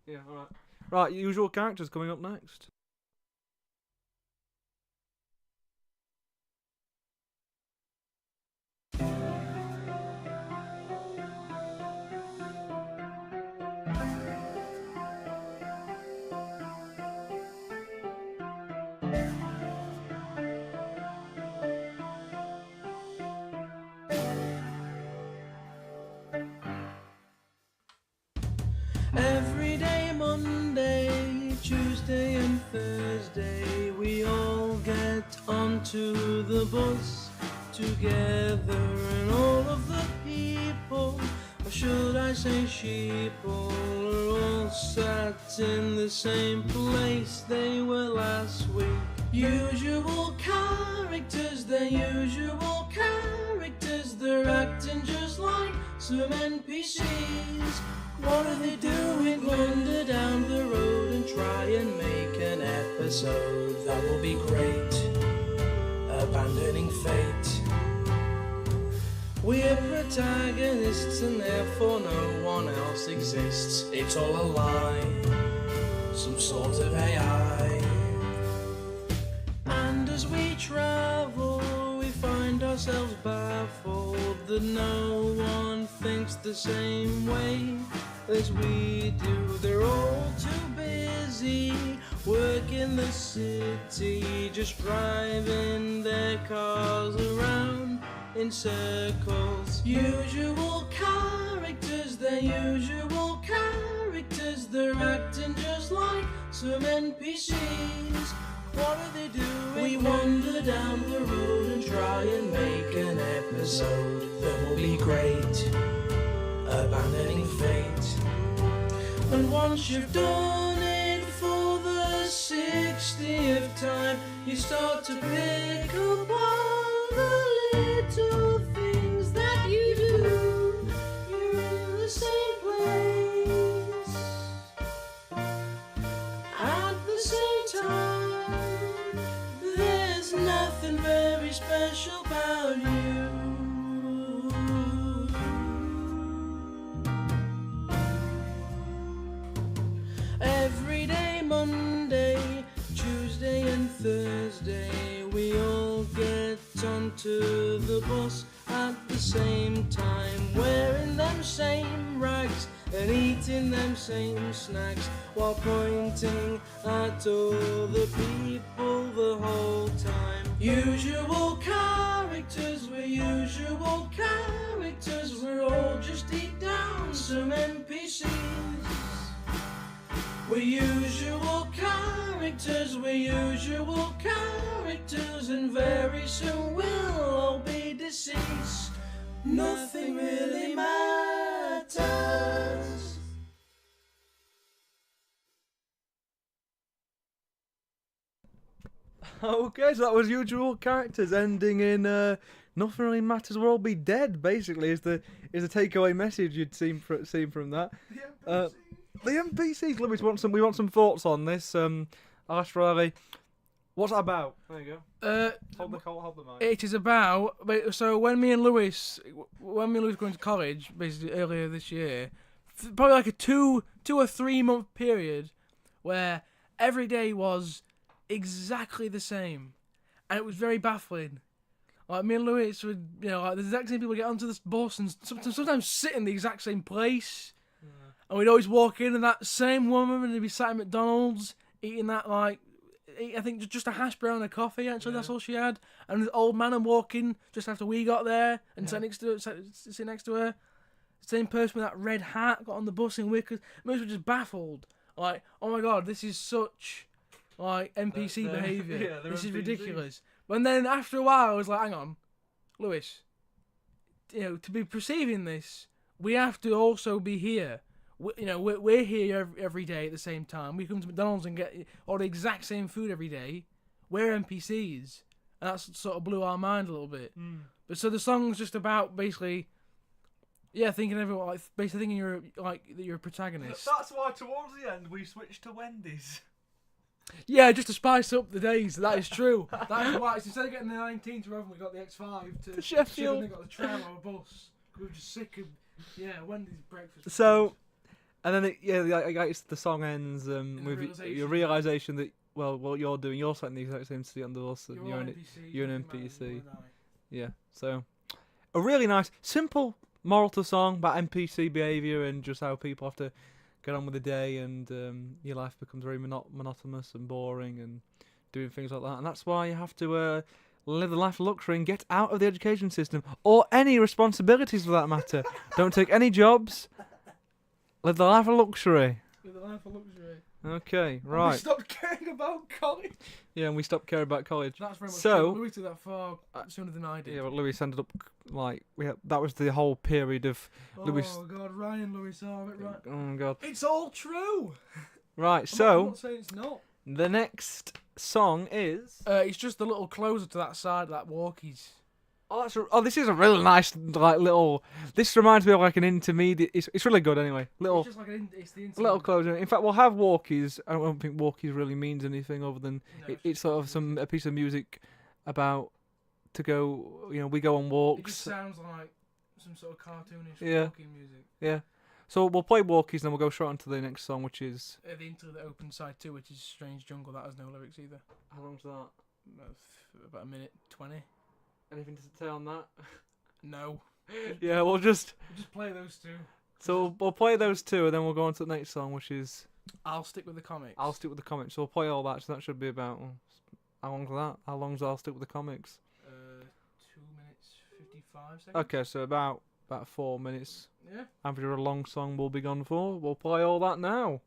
Yeah, alright. Right, Usual Characters coming up next. Every day, Monday, Tuesday and Thursday, we all get onto the bus together, and all of the people, or should I say sheeple, are all sat in the same place they were last week. Usual characters, they're usual characters, they're acting just like some NPCs. What are they doing? Wander down the road and try and make an episode that will be great, abandoning fate. We're protagonists and therefore no one else exists. It's all a lie, some sort of AI. And as we travel, we find ourselves baffled that no one thinks the same way as we do. They're all too busy working the city, just driving their cars around in circles. Usual characters, they're usual characters, they're acting just like some NPCs. What are they doing? We wander down the road and try and make an episode that will be great, abandoning fate. And once you've done it for the 60th time, you start to pick up on the little things that you do. You're in the same place at the same time. There's nothing very special about you. Every day, Monday, Tuesday and Thursday, we all get onto the bus at the same time, wearing them same rags and eating them same snacks, while pointing at all the people the whole time. Usual characters, we're usual characters, we're all just deep down some NPCs. We're usual characters, we're usual characters, and very soon we'll all be deceased. Nothing really matters. Okay, so that was usual characters ending in nothing really matters. We'll all be dead. Basically, is the takeaway message you'd seen from that. The NPCs. Lewis, we want some thoughts on this. I'll ask Ryley, what's that about? There you go. Hold the mic. It is about. So when me and Lewis were going to college, basically earlier this year, probably like a two or 3 month period, where every day was exactly the same, and it was very baffling. Like me and Lewis would, like the exact same people get onto this bus and sometimes sit in the exact same place. And we'd always walk in and that same woman would be sat at McDonald's eating that, I think just a hash brown and a coffee, actually, that's all she had. And the old man would walk in just after we got there and sit next to her. Same person with that red hat got on the bus and we were just baffled. Like, oh my god, this is such, NPC behaviour. This is ridiculous. But then after a while, I was like, hang on, Lewis, to be perceiving this, we have to also be here. We're here every day at the same time. We come to McDonald's and get all the exact same food every day. We're NPCs, and that sort of blew our mind a little bit. But so the song's just about basically, thinking everyone thinking you're that you're a protagonist. That's why towards the end we switched to Wendy's. Yeah, just to spice up the days. That is true. That is why instead of getting the 19 to Oven, we got the X5 to Sheffield. We got the tram or a bus. We were just sick of Wendy's breakfast. So. And then the song ends with your realization that what you're doing, you're setting the exact same seat on the bus, and you're an NPC. Yeah. So a really nice, simple moral to the song about NPC behaviour and just how people have to get on with the day, and your life becomes very monotonous and boring and doing things like that. And that's why you have to live the life of luxury and get out of the education system or any responsibilities for that matter. Don't take any jobs. Live the life of luxury. Live the life of luxury. Okay, right. We stopped caring about college. Yeah, and we stopped caring about college. That's very much so. Louis took that far sooner than I did. Yeah, but Louis ended up that was the whole period of Louis. Oh god, Ryan Lewis, right. Oh god. It's all true. Right, I'm not saying it's not. The next song is. It's just a little closer to that side, that walkies. This is a really nice little. This reminds me of an intermediate. It's really good anyway. It's just it's the little closer. In fact, we'll have walkies. I don't think walkies really means anything other than it's sort of a piece of music about to go. We go on walks. It just sounds like some sort of cartoonish walking music. Yeah. So we'll play walkies, and then we'll go straight on to the next song, which is the intro that opens side 2, which is Strange Jungle. That has no lyrics either. How long's that? About a minute 20. Anything to say on that? No. Yeah, we'll just play those two. So we'll play those two, and then we'll go on to the next song, which is. I'll stick with the comics. So we'll play all that. So that should be about. How long's that? How long's I'll stick with the comics? 2 minutes 55 seconds. Okay, so about 4 minutes. Yeah. After a long song we'll be gone for. We'll play all that now.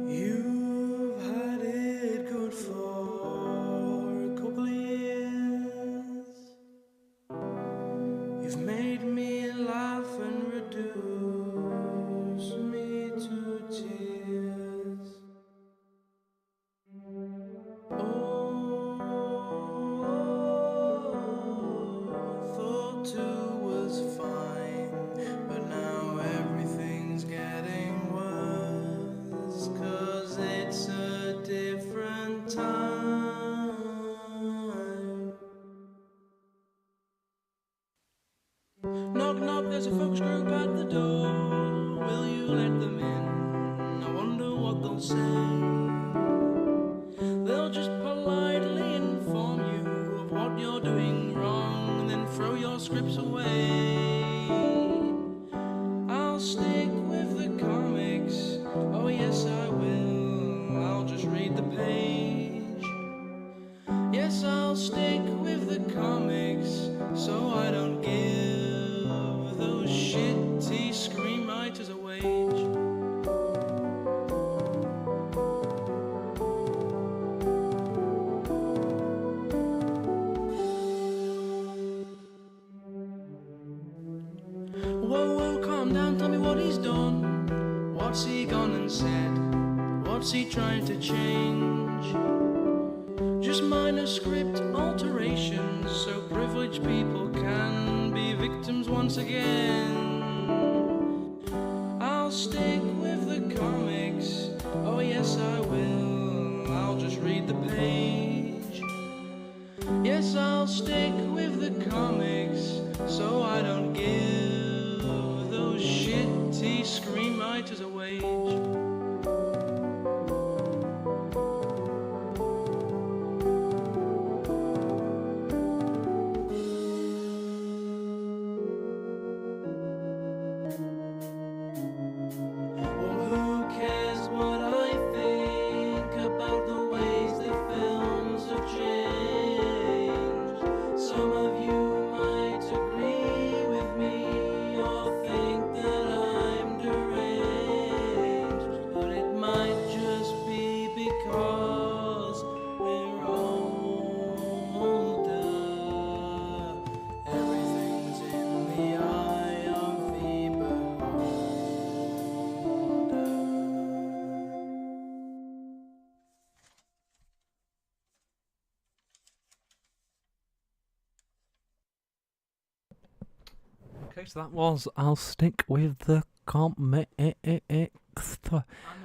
You've had it good for a couple of years. You've made me laugh and reduce me to tears. Oh, I thought two was fine, but now everything's getting worse, 'cause it's a different time. Knock, knock, there's a folks group at the door. Will you let them in? I wonder what they'll say. They'll just politely inform you of what you're doing wrong and then throw your scripts away. I'll stick with the comics. Oh, yes, I will. I'll just read the page. Yes, I'll stick with the comics so I don't give those shitty screenwriters a wage. Whoa, whoa, calm down, tell me what he's done. What's he gone and said? What's he trying to change? Just minor script alterations so privileged people can be victims once again. I'll stick with the comics. Oh, yes, I will. I'll just read the page. Yes, I'll stick with the comics so I don't give those shitty screenwriters a wage. Well, who cares what I think about the ways that films have changed? Some of you might agree with me or think that I'm deranged, but it might just be because we're older. Everything's in the eye of the beholder. Okay, so that was I'll Stick with the Comics. And the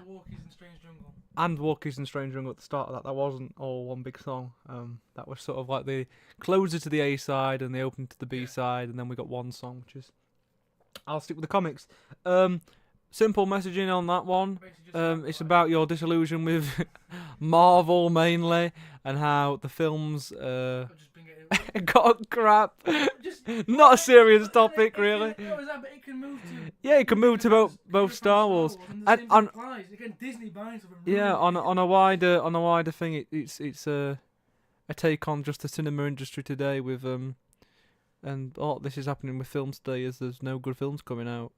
Walkies in Strange Jungle. And Walkies in Strange Jungle at the start of that. That wasn't all one big song. That was sort of like the closer to the A side and the open to the B side, and then we got one song, which is I'll Stick with the Comics. Simple messaging on that one. Basically just It's about your disillusion with Marvel mainly, and how the films I've just been getting got crap. just Not a serious topic, really. No, it's that, but it can move to. Yeah, you can move to both Star Wars. And And- the same and- applies. Again, Disney buying something. Yeah, on a wider thing, it's a take on just the cinema industry today with and this is happening with films today, as there's no good films coming out.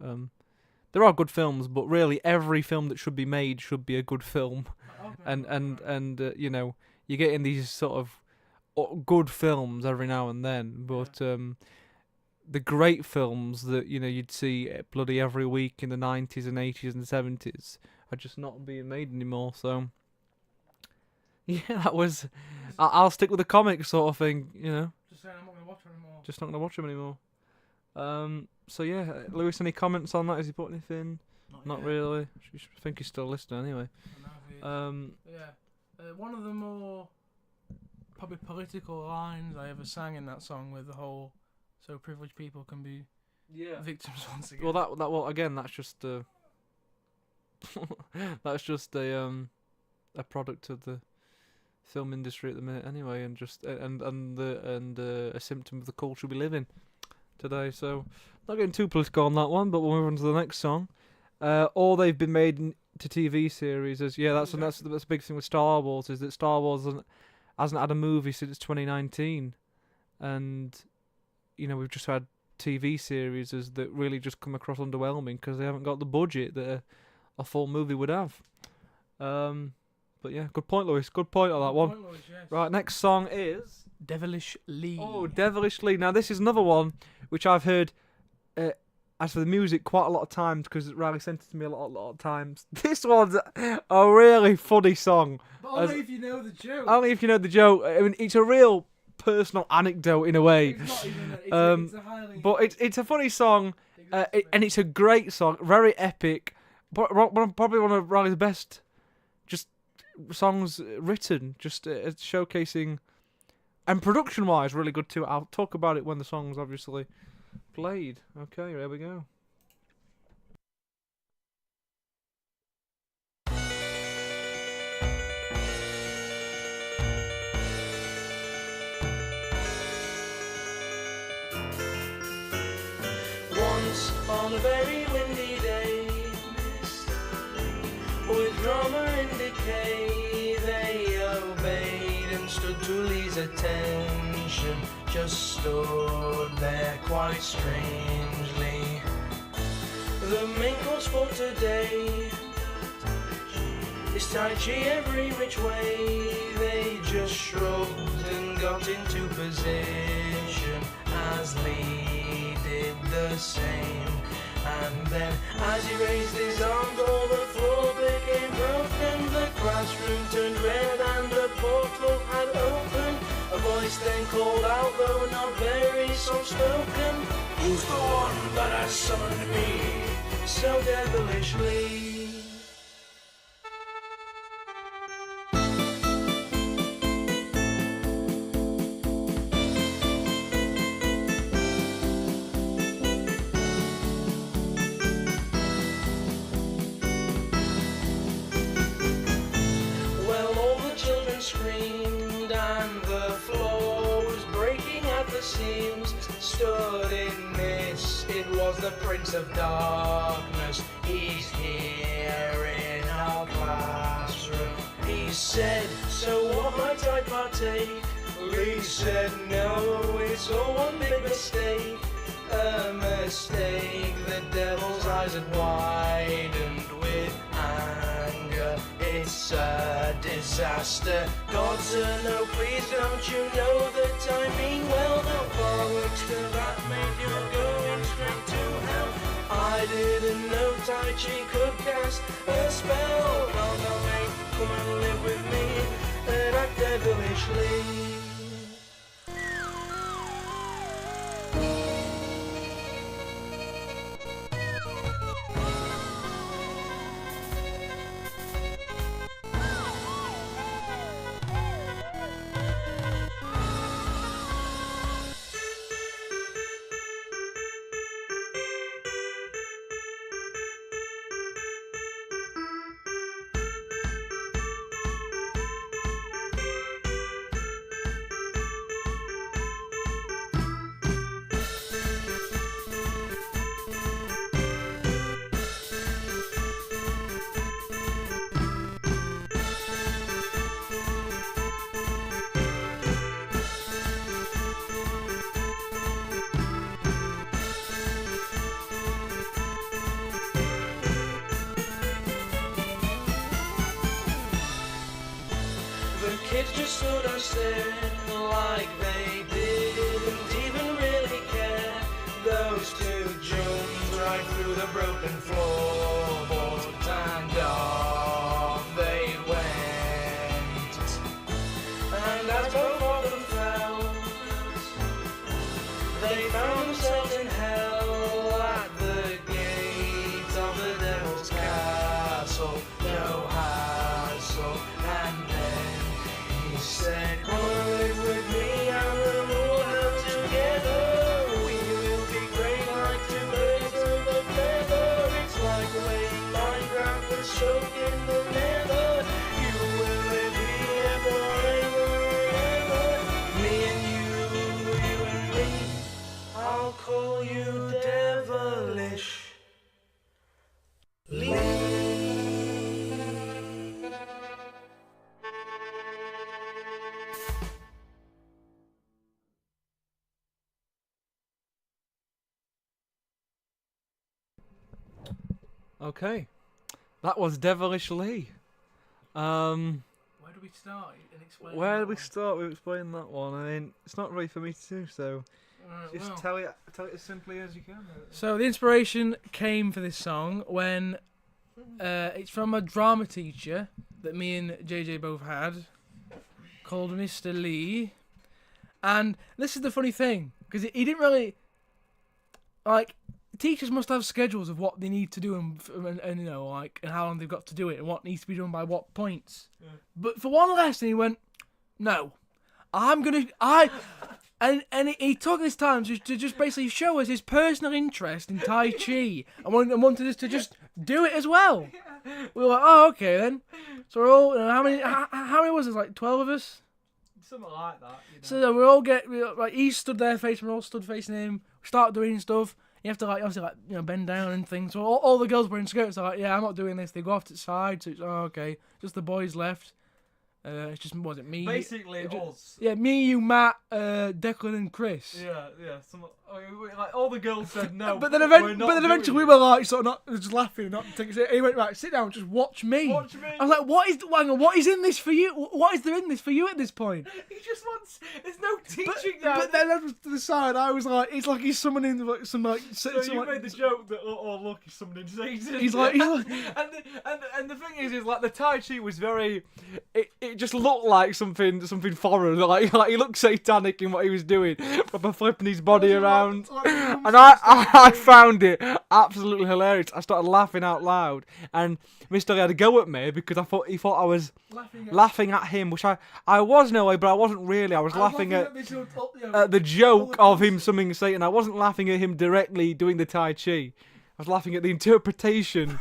there are good films, but really every film that should be made should be a good film. And you know, you get in these sort of good films every now and then, but the great films that, you know, you'd see bloody every week in the 90s and 80s and 70s are just not being made anymore. So yeah, that was. I'll stick with the comic sort of thing, you know. Just saying, I'm not gonna watch it anymore. Just not gonna watch them anymore. So yeah, Lewis, any comments on that? Has he put anything? Not yet. really. I think he's still listening anyway. I know he is. Yeah. One of the more probably political lines I ever sang in that song, with the whole "so privileged people can be victims once again." Well, again, that's just that's just a product of the film industry at the minute anyway, and just a symptom of the culture we live in today. So not getting too political on that one, but we'll move on to the next song. All they've been made into TV series is that's the big thing with Star Wars, is that Star Wars hasn't had a movie since 2019, and you know, we've just had TV series that really just come across underwhelming because they haven't got the budget that a full movie would have. But yeah, good point, Lewis. Good point on that one. Point, Lewis, yes. Right, next song is Devilish Lee. Oh, Devilish Lee. Now this is another one which I've heard. As for the music, quite a lot of times, because Ryley sent it to me a lot of times. This one's a really funny song. But only if you know the joke. Only if you know the joke. I mean, it's a real personal anecdote in a way. It's not even. It's a highly. But it's a funny song, and it's a great song, very epic. Probably one of Ryley's best, just songs written, just showcasing, and production-wise, really good too. I'll talk about it when the song's obviously played. Okay, here we go. Once on a very windy day, with drama and decay, they obeyed and stood to Lee's attention. Just stood there quite strangely. The main course for today is Tai Chi every which way. They just shrugged and got into position as Lee did the same. And then as he raised his arms, all the floor became broken. The classroom turned red and a portal had opened. A voice then called out, though not very soft-spoken, "Who's the one that has summoned me so devilishly?" Well, all the children screamed and the floor was breaking at the seams. Stood in this, it was the Prince of Darkness. He's here in our classroom. He said, "So what might I partake?" Lee said, "No, it's all one big mistake." A mistake, the devil's eyes had widened with anger. It's a disaster. God, sir, no, please, don't you know that I mean well? How far works to that, mate? You're going straight to hell. I didn't know Tai Chi could cast a spell. Well, no, mate, come and live with me and act devilishly. kids just stood and stared like they didn't even really care. Those two jumped right through the broken floorboards and off they went. And as both of them fell, they found themselves in hell at the gate of the devil's castle. No hassle. And then he said, "Come live with me and we'll all help together. We will be great like two birds of a feather. It's like playing Minecraft but soaked in the leather. You will live here forever and ever. Me and you and me. I'll call you devilish Lee." Okay, that was Devilish Lee. Where do we start and explain? Where that do we one? start with explaining that one? I mean, it's not really for me to do, so Alright, just well. tell it as simply as you can. So the inspiration came for this song when it's from a drama teacher that me and JJ both had, called Mr. Lee, and this is the funny thing because he didn't really like. Teachers must have schedules of what they need to do and you know like and how long they've got to do it and what needs to be done by what points. Yeah. But for one lesson he went, "No, and he took this time to just basically show us his personal interest in Tai Chi and wanted us to just do it as well." We were like, "Oh, okay then." So we're all how many was it? Like 12 of us. Something like that. You know. So then he stood there facing, we all stood facing him. We start doing stuff. You have to obviously bend down and things. So all the girls were in skirts. They're like, "Yeah, I'm not doing this." They go off to the side. So it's okay. Just the boys left. It's just was it me? Basically, us. Yeah, me, you, Matt, Declan, and Chris. Yeah. Like all the girls said no. But then we're not eventually we doing were like sort of not just laughing, not taking it. He went, "Right, sit down, just watch me." Watch me. I was like, what is in this for you? What is there in this for you at this point? He just wants. There's no But, teaching that. but then over to the side, I was like, it's like he's summoning like some like. So you made the joke that look, he's summoning Satan. He's like and the thing is like the Tai Chi was very. It just looked like something foreign. Like he looked satanic in what he was doing, proper flipping his body around. And I found it absolutely hilarious. I started laughing out loud, and Mr. Lee had a go at me because he thought I was laughing at him, which I was in a way, but I wasn't really. I was laughing at the joke of him summoning Satan. I wasn't laughing at him directly doing the Tai Chi. I was laughing at the interpretation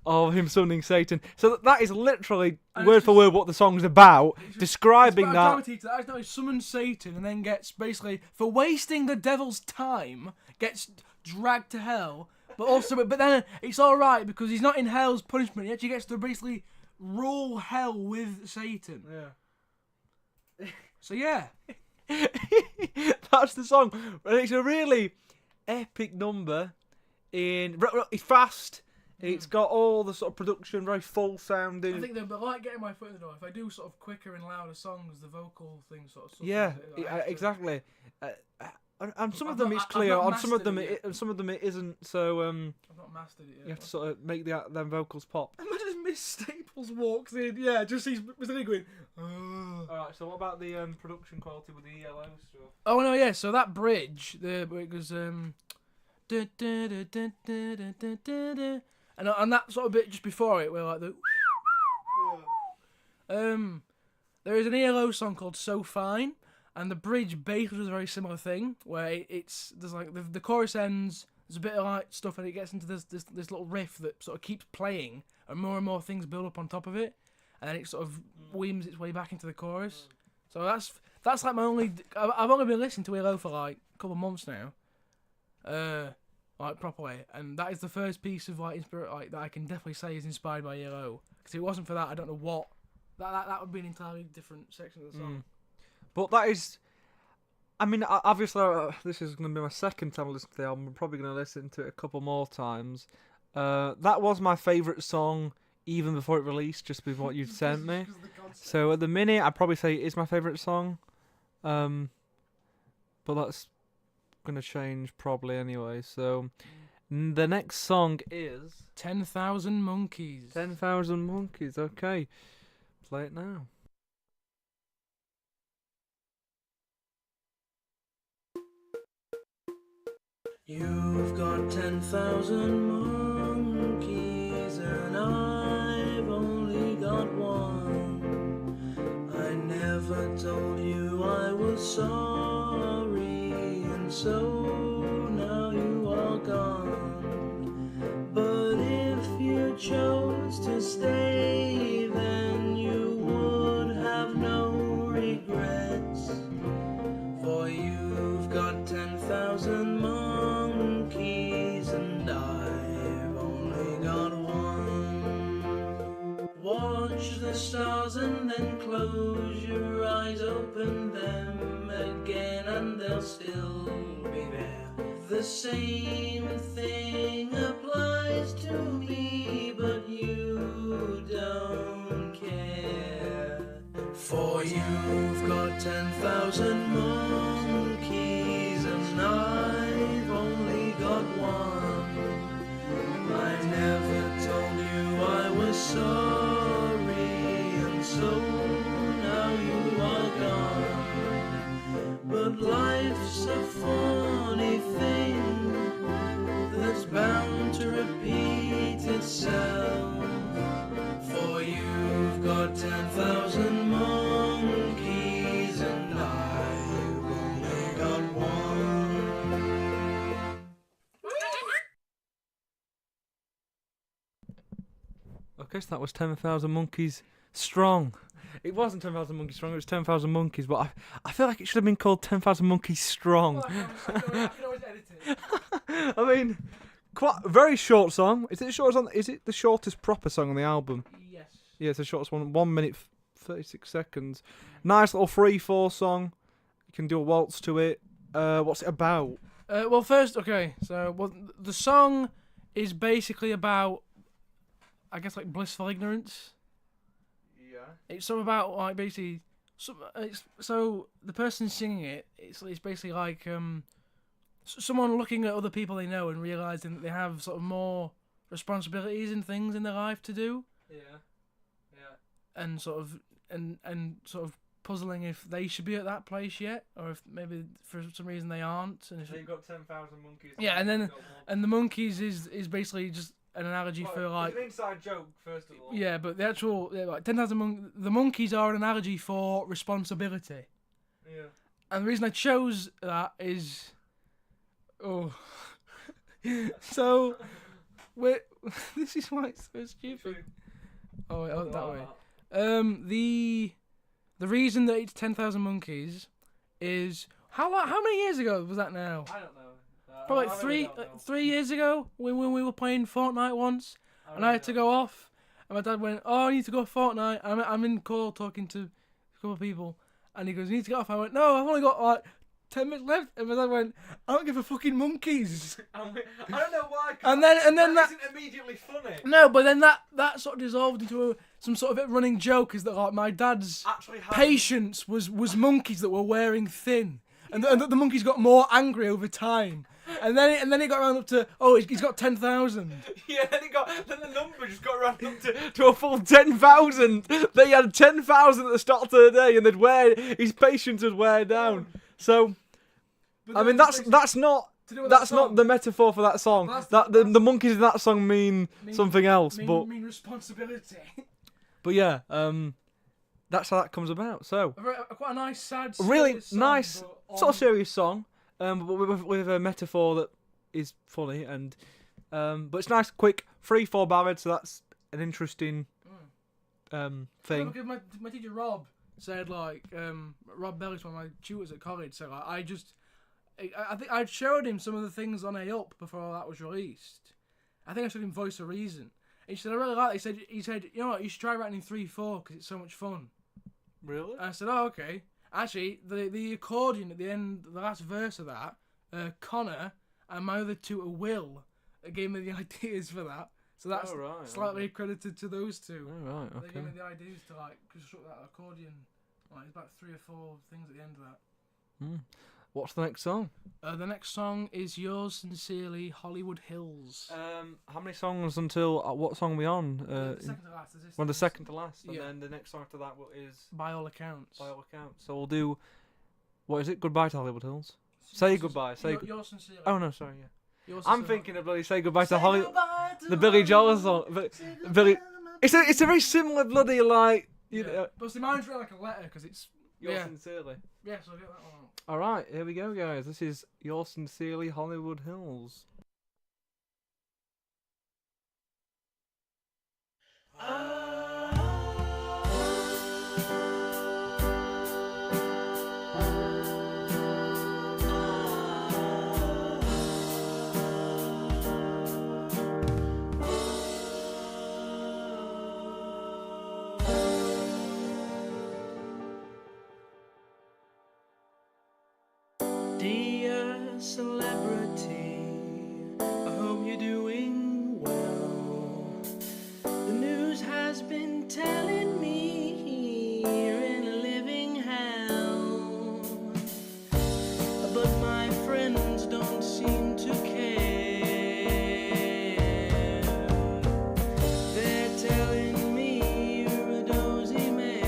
of him summoning Satan. So that is literally word for word what the song's about, describing that. That accidentally summons Satan and then gets basically for wasting the devil's time gets dragged to hell. But then it's all right because he's not in hell's punishment. He actually gets to basically rule hell with Satan. Yeah. So yeah, that's the song. And it's a really epic number. It's fast. It's got all the sort of production, very full sounding. I think they're like getting my foot in the door. If I do sort of quicker and louder songs, the vocal thing sort of suffers. Yeah, Like, exactly. And some of I've them not- it's I've clear. not On some of mastered them, it yet. some of them it isn't. So I've not mastered it yet. you have to sort of make them vocals pop. Imagine Miss Staples walks in. Yeah, just sees Mr. Lee going. "Oh." All right. So what about the production quality with the ELO stuff? Oh no, yeah. So that bridge, it was du- du- du- du- du- du- du- du- du. And that sort of bit just before it, where like the there is an ELO song called "So Fine," and the bridge basically does a very similar thing, where there's like the chorus ends, there's a bit of like stuff, and it gets into this little riff that sort of keeps playing, and more things build up on top of it, and then it sort of weaves its way back into the chorus. So that's like my only. I've only been listening to ELO for like a couple of months now. Like properly, and that is the first piece of like that I can definitely say is inspired by ELO. Because if it wasn't for that, I don't know what that would be an entirely different section of the song. But that is, I mean, obviously this is going to be my second time listening to the album. I'm probably going to listen to it a couple more times. That was my favourite song even before it released, just with what you'd sent me. So at the minute, I'd probably say it is my favourite song. But that's gonna change probably anyway. So the next song is 10,000 Monkeys. 10,000 Monkeys. Okay, play it now. You've got 10,000 monkeys and I've only got one. I never told you I was sorry, and so now you are gone. But if you chose to stay, then you would have no regrets. For you've got 10,000 monkeys and I've only got one. Watch the stars and then close your eyes, open them again and they'll still be there. The same thing applies to me, but you don't care. For you've got 10,000 monkeys and I've only got one. I never told you I was sorry, and so now you are gone. But life's a funny thing that's bound to repeat itself. For you've got 10,000 monkeys and I've only got one. Okay, so that was 10,000 Monkeys Strong. It wasn't 10,000 Monkeys Strong, it was 10,000 Monkeys, but I feel like it should have been called 10,000 Monkeys Strong. I can always edit it. I mean, quite a very short song. Is it the shortest on? Is it the shortest proper song on the album? Yes. Yeah, it's the shortest one. 1 minute 36 seconds. Nice little 3/4 song. You can do a waltz to it. What's it about? Well, first, okay, so the song is basically about, I guess, like blissful ignorance. Yeah. It's sort of about like basically, so the person singing it, it's basically like someone looking at other people they know and realizing that they have sort of more responsibilities and things in their life to do, Yeah. Yeah. and sort of sort of puzzling if they should be at that place yet, or if maybe for some reason they aren't. And if So you've got 10,000 monkeys. Yeah, and the monkeys is basically just an analogy for like. It's an inside joke, first of all. Yeah, but the actual like 10,000 the monkeys are an analogy for responsibility. Yeah. And the reason I chose that is, so this is why it's so stupid. Oh, wait, that way. The reason that it's 10,000 monkeys is how many years ago was that now? I don't know. Probably like 3 years ago when we were playing Fortnite once, and I had to go off, and my dad went, "Oh, I need to go Fortnite." I'm in call talking to a couple of people, and he goes, "You need to get off." I went, "No, I've only got like 10 minutes left," and my dad went, "I don't give a fucking monkeys." I don't know why. And then that isn't immediately funny. no, but then that sort of dissolved into some sort of running joke, is that like my dad's Actually, patience was monkeys that were wearing thin, and the monkeys got more angry over time. And then it got around up to, he's got 10,000. Yeah, then the number just got around up to a full 10,000. They had 10,000 at the start of the day, and his patience would wear down. So, I mean, that's not the metaphor for that song. The monkeys in that song mean something else. Mean responsibility. But yeah, that's how that comes about. So, Quite a nice, sad, really serious song, nice, but sort of serious song. But with a metaphor that is funny, and but it's nice, quick, 3/4 ballad. So that's an interesting thing. Because my teacher Rob said like Rob Bellis, one of my tutors at college, said like I think I'd showed him some of the things on A Up before that was released. I think I showed him Voice of Reason. And he said I really like it. He said you know what, you should try writing in 3/4 because it's so much fun. Really? I said, oh, okay. Actually, the accordion at the end, the last verse of that, Connor and my other tutor Will gave me the ideas for that. So that's Oh, right, slightly okay. accredited to those two. Oh, right, They okay. gave me the ideas to like construct that accordion. Like, it's about 3 or 4 things at the end of that. Hmm. What's the next song? The next song is Yours Sincerely, Hollywood Hills. How many songs until what song are we on? The second to last. Is this Well, the this- second to last, and yeah. then the next song after that is By all accounts. by all accounts. So we'll do. What is it? Goodbye to Hollywood Hills. Say Yours goodbye. Say. Yours Sincerely. Oh no, sorry. Yeah. Yours I'm Sincerely. thinking of bloody say goodbye to Say Hollywood. goodbye to The Billy Joel song. Billy. It's It's a very similar bloody like. You know, But see, mine's really like a letter because it's. yours Yeah. sincerely. Yeah, so I'll get that one out. All right, here we go, guys. This is yours sincerely, Hollywood Hills. Dear celebrity, I hope you're doing well. The news has been telling me you're in a living hell, but my friends don't seem to care. They're telling me you're a dozy man.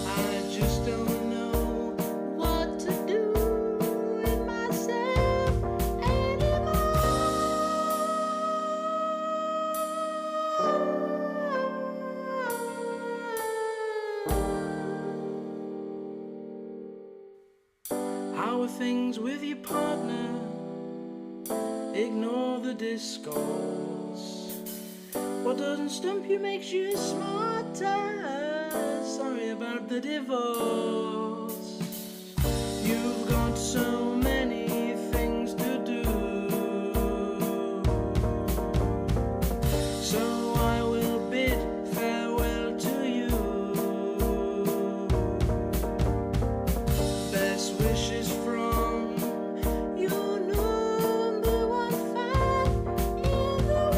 I just don't know what to do with myself anymore. How are things with your partner? Ignore the discourse. What doesn't stump you makes you smarter. Sorry about the divorce. You've got so many things to do. So I will bid farewell to you. Best wishes from your number one fan in the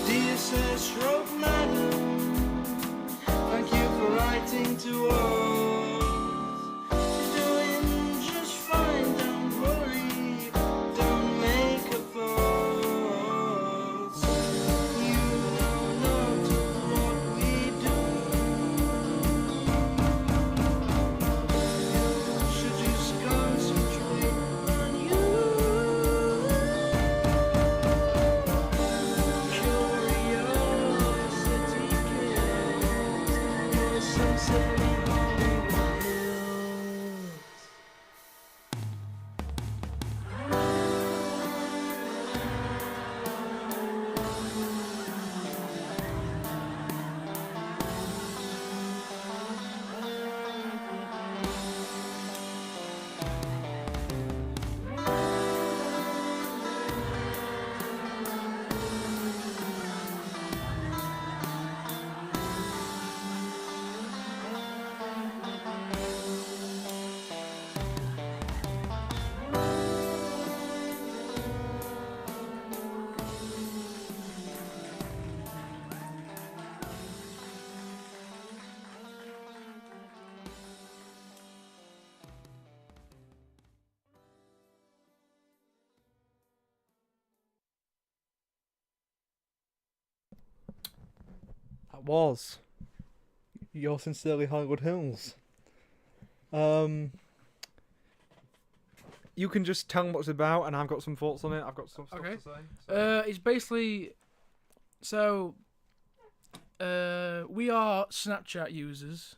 Dear Sir Stroke Madam, thank you for writing to us. She's doing just fine, don't worry, don't make a fuss. You know not what we do. You should just concentrate on you. Curiosity kills. Your sincerely Hollywood Hills. That was yours sincerely, Hollywood Hills. You can just tell me what it's about, and I've got some thoughts on it. I've got some stuff Okay. to say. So. It's basically so. We are Snapchat users,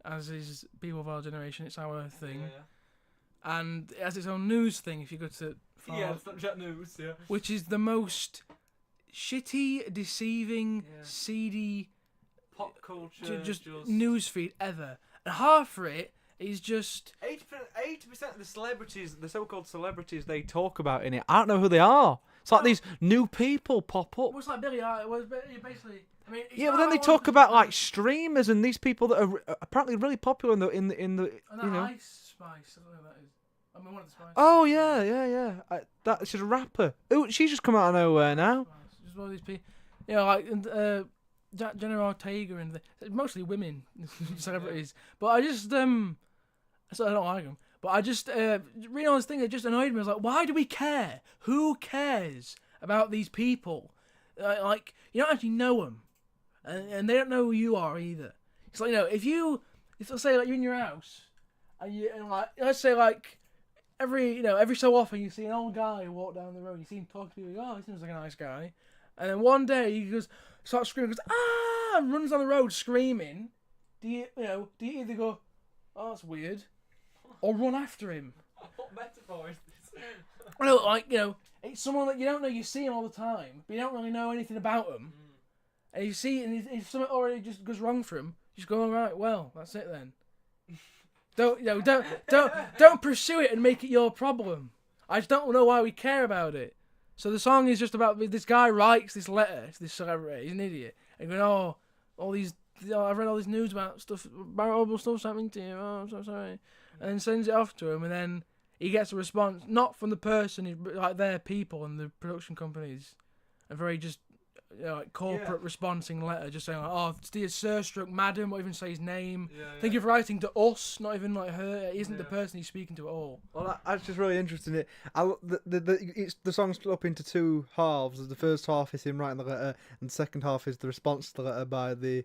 as is people of our generation. It's our thing, and it has its own news thing. If you go to Snapchat news. Yeah. which is the most shitty, deceiving, seedy Pop culture. just news feed ever. And half for it is just 80% of the celebrities, the so-called celebrities they talk about in it, I don't know who they are. It's like these new people pop up. what's like Billy. It was basically. I mean, it's Yeah, not but then how they I talk wanted about to- like streamers and these people that are apparently really popular in the and you that know. Ice Spice. I don't know who that is. I mean, one of the Spice. Oh yeah. That's just a rapper. Oh, she's just come out of nowhere now. Just one of these people. You know, like Jenna Ortega and mostly women celebrities. But I just so I don't like them. But I just reading all this thing that just annoyed me. I was like, why do we care? Who cares about these people? Like you don't actually know them, and they don't know who you are either. It's like if let's say like you're in your house, and like let's say like every so often you see an old guy walk down the road. You see him talk to people. Oh, he seems like a nice guy. And then one day he starts screaming, and runs down the road screaming. Do you either go, oh, that's weird, or run after him? What metaphor is this? It's someone that you don't know. You see him all the time, but you don't really know anything about him. And you see, and if something already just goes wrong for him, you just go, all right, well, that's it then. Don't pursue it and make it your problem. I just don't know why we care about it. So the song is just about this guy writes this letter to this celebrity. He's an idiot. And going, I've read all this news about horrible stuff's happening to you. Oh, I'm so sorry. And then sends it off to him, and then he gets a response, not from the person, like their people and the production companies, a very just corporate responding letter, just saying like, oh, dear sir, stroke madam, not even say his name. Thank you for writing to us, not even like her. He isn't the person he's speaking to at all. Well, that's just really interesting. The song's split up into two halves. The first half is him writing the letter, and the second half is the response to the letter by the,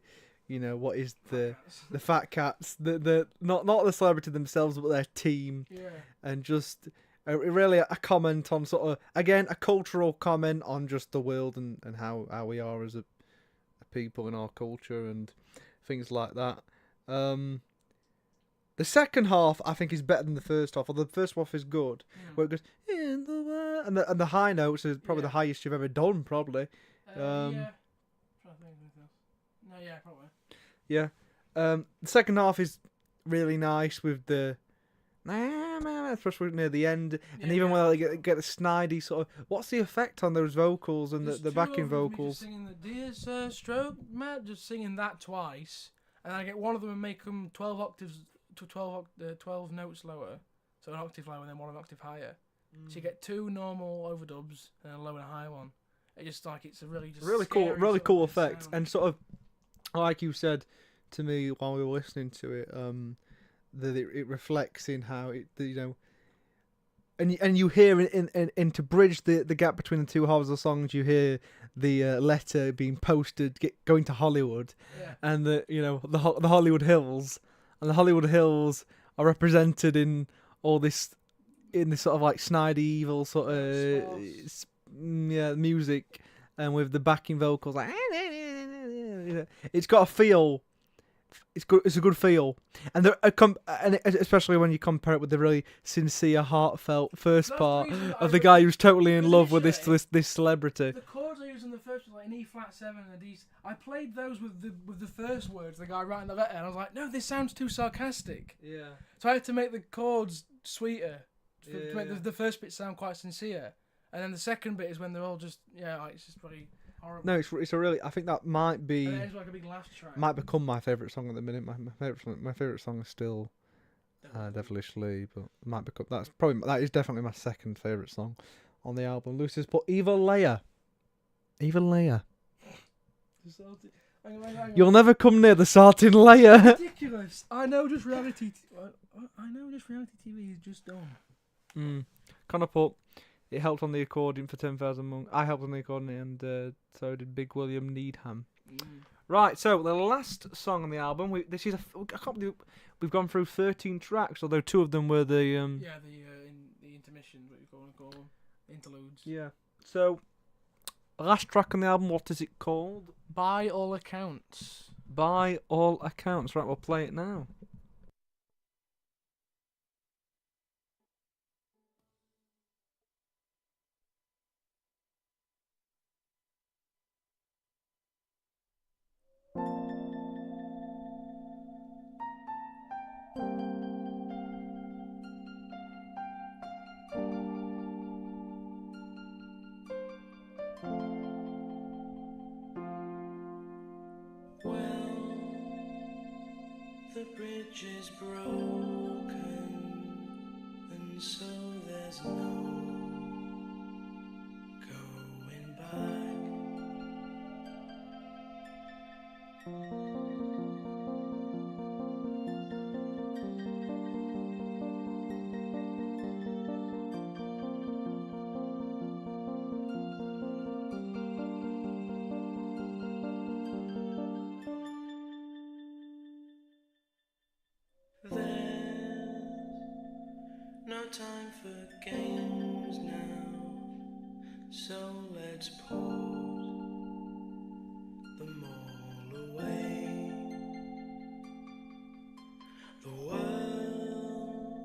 what is the Fat Cats, the not the celebrity themselves, but their team, and just really a comment on sort of, again, a cultural comment on just the world and how we are as a people in our culture and things like that. The second half I think is better than the first half. Or the first half is good, where it goes in the world, and the high notes is probably the highest you've ever done, probably. Yeah, probably. Yeah. The second half is really nice with the especially near the end, and even when they get the snidey sort of, what's the effect on those vocals and the backing vocals? Just singing the dear sir, stroke mad, just singing that twice, and I get one of them and make them 12 octaves to 12 notes lower, so an octave lower and then one octave higher. So you get two normal overdubs and a low and a high one. It just like it's a really cool effect, and sort of like you said to me while we were listening to it, that it reflects in how and you hear in to bridge the gap between the two halves of the songs, you hear the letter being posted, going to Hollywood, and the Hollywood Hills, and the Hollywood Hills are represented in all this, in this sort of like snidey evil sort of music, and with the backing vocals like it's got a feel. It's good. It's a good feel, and especially when you compare it with the really sincere, heartfelt first part of the guy who's totally in love with this celebrity. The chords I used in the first was like an E flat 7 and a D. I played those with the first words, the guy writing the letter, and I was like, no, this sounds too sarcastic. Yeah. So I had to make the chords sweeter to make the first bit sound quite sincere, and then the second bit is when they're all just it's just pretty. Horrible. No, it's a really. I think that might be. And it's like a big laugh track. Might become my favourite song at the minute. My favourite song is still Devilishly, but might become. That is definitely my second favourite song on the album. Lucy's put Evil Leia. You'll never come near the Sartin Leia. Ridiculous. I know just reality TV is just dumb. Connor put. It helped on the accordion for 10,000 Monks. I helped on the accordion, and so did Big William Needham. Right, so the last song on the album. I can't believe we've gone through 13 tracks, although 2 of them were the the intermissions, what you call them, interludes. Yeah. So, last track on the album. What is it called? By All Accounts. By All Accounts. Right, we'll play it now. the bridge is broken, and so there's no going back. There's no time for games now, so let's pause them all away. The world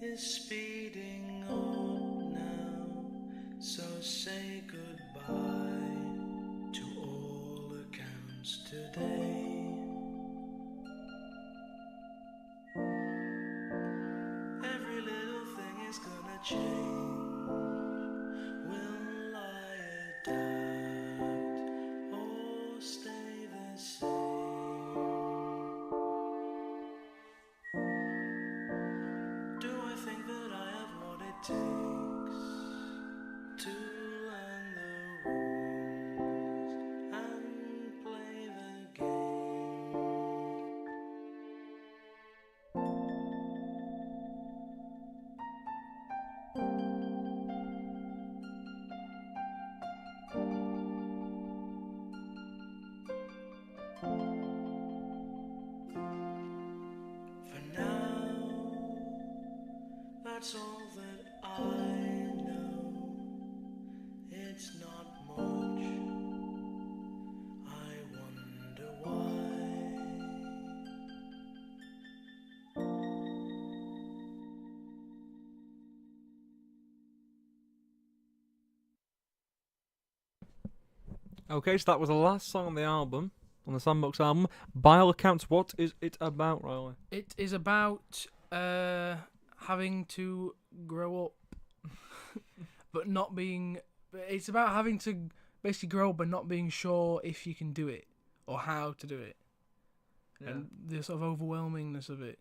is speeding up now, so say goodbye to all accounts today. Every little thing is gonna change. Will I adapt or stay the same? Do I think that I have what it takes to learn the rules and play the game? For now, that's all that I know. It's not much. I wonder why. Okay, so that was the last song on the album, on the SandBox album. By all accounts, what is it about, Ryley? It is about having to grow up, but not being. It's about having to basically grow up but not being sure if you can do it or how to do it, and the sort of overwhelmingness of it.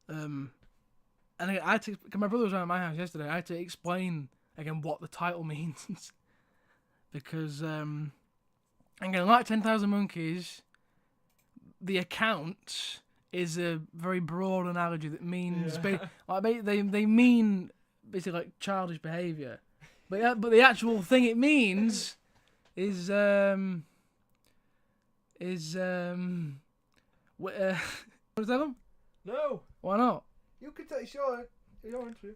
And I had to. Cause my brother was around my house yesterday. I had to explain again what the title means, because again, like 10,000 Monkeys, the account is a very broad analogy that means they mean basically like childish behaviour, but the actual thing it means is want to tell them? No, Why not? you can take your entry.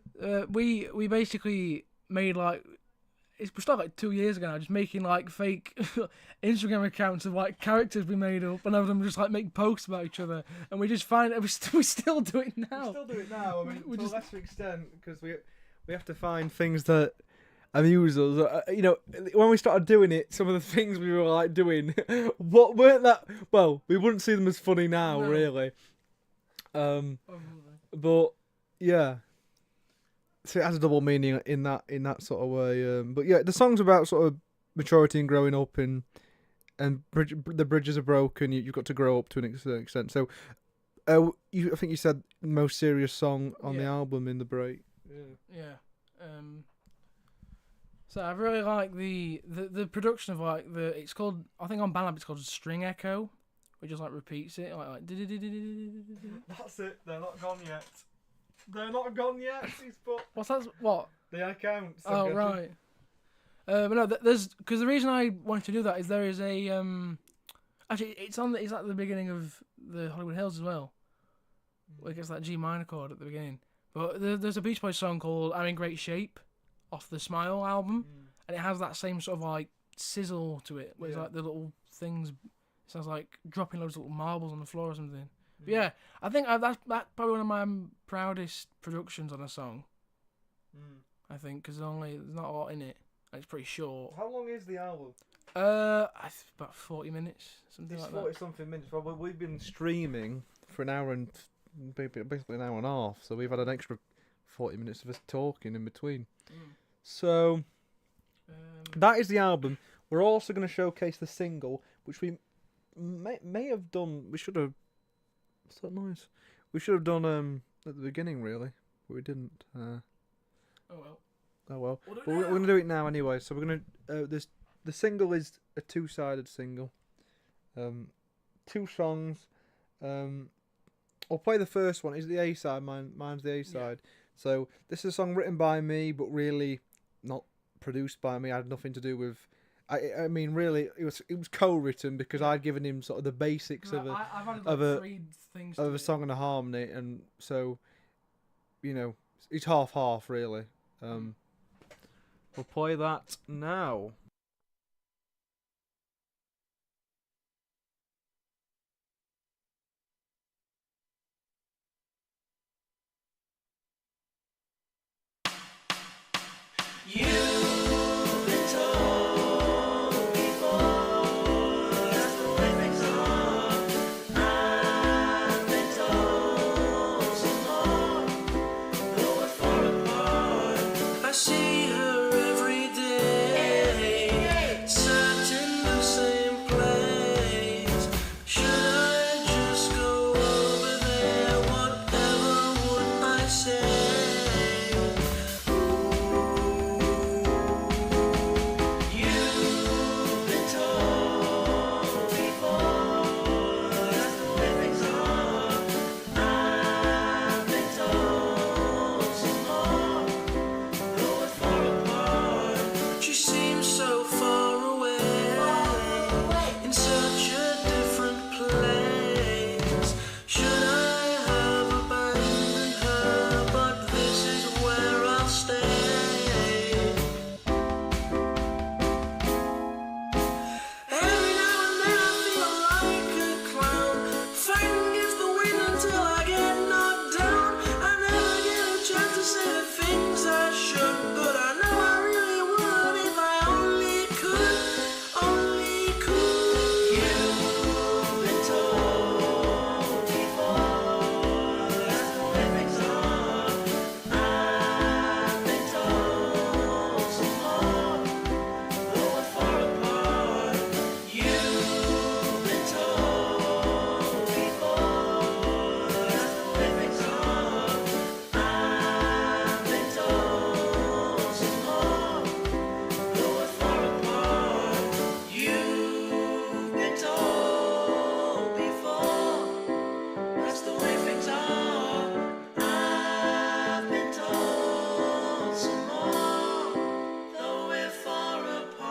We basically made like. We started like 2 years ago now, just making like fake Instagram accounts of like characters we made up, and have them just like make posts about each other, and we just find it. We still do it now. We still do it now. I mean, We to just- a lesser extent, because we have to find things that amuse us. You know, when we started doing it, some of the things we were like doing, what weren't that? Well, we wouldn't see them as funny now, No. really. But yeah. So it has a double meaning in that sort of way. But yeah, the song's about sort of maturity and growing up, and the bridges are broken. You've got to grow up to an extent. So, I think you said the most serious song on the Yeah. album in the break. Yeah. So I really like the production of like it's called, I think on Bandlab it's called String Echo, which just like repeats it like That's it. They're not gone yet. They're not gone yet. what's that? What? The accounts. Oh right. But no, there's because the reason I wanted to do that is there is a actually it's at the beginning of the Hollywood Hills as well, where it gets that G minor chord at the beginning. But there's a Beach Boys song called "I'm in Great Shape" off the Smile album, and it has that same sort of like sizzle to it, where it's like the little things. It sounds like dropping loads of little marbles on the floor or something. But yeah, I think that's probably one of my proudest productions on a song. I think because there's not a lot in it. And it's pretty short. How long is the album? About 40 minutes, something It's like 40 that. something minutes. Well, we've been streaming for an hour and basically an hour and a half, so we've had an extra 40 minutes of us talking in between. So that is the album. We're also going to showcase the single, which we may have done. We should have What's that noise? We should have done at the beginning really, but we didn't. Oh well. Oh well. We'll do it But we're now. gonna do it now anyway. So we're gonna this the single is a 2-sided single. 2 songs. I'll play the first one. Is the A side? Mine's the A side. So this is a song written by me, but really not produced by me. I had nothing to do with. I mean, really, it was co-written because I'd given him sort of the basics of I've added of like a- 3 things a to it. song and a harmony, and so it's half really. We'll play that now. You've been told before that's the way things are. I've been told some more, though we're far apart. I see her every day, sat in the same place. Should I just go over there? Whatever would I say? You've been told before that's the way things are. I've been told some more, though we're far apart. She seems so far away, in such a different place. Should I have abandoned her? But this is where I'll stay. Every now and then I feel like a clown, fighting against the wind until I get knocked down. I never get a chance to say the things I should, but I know I really would if I only could, only could. You've been told before that's the way things are. I've been told some more, though we're far apart. You've been told before that's the way things are. I've been told some more, though we're far apart. You've been told before that's the way things are. I've been told some more, though we're far apart.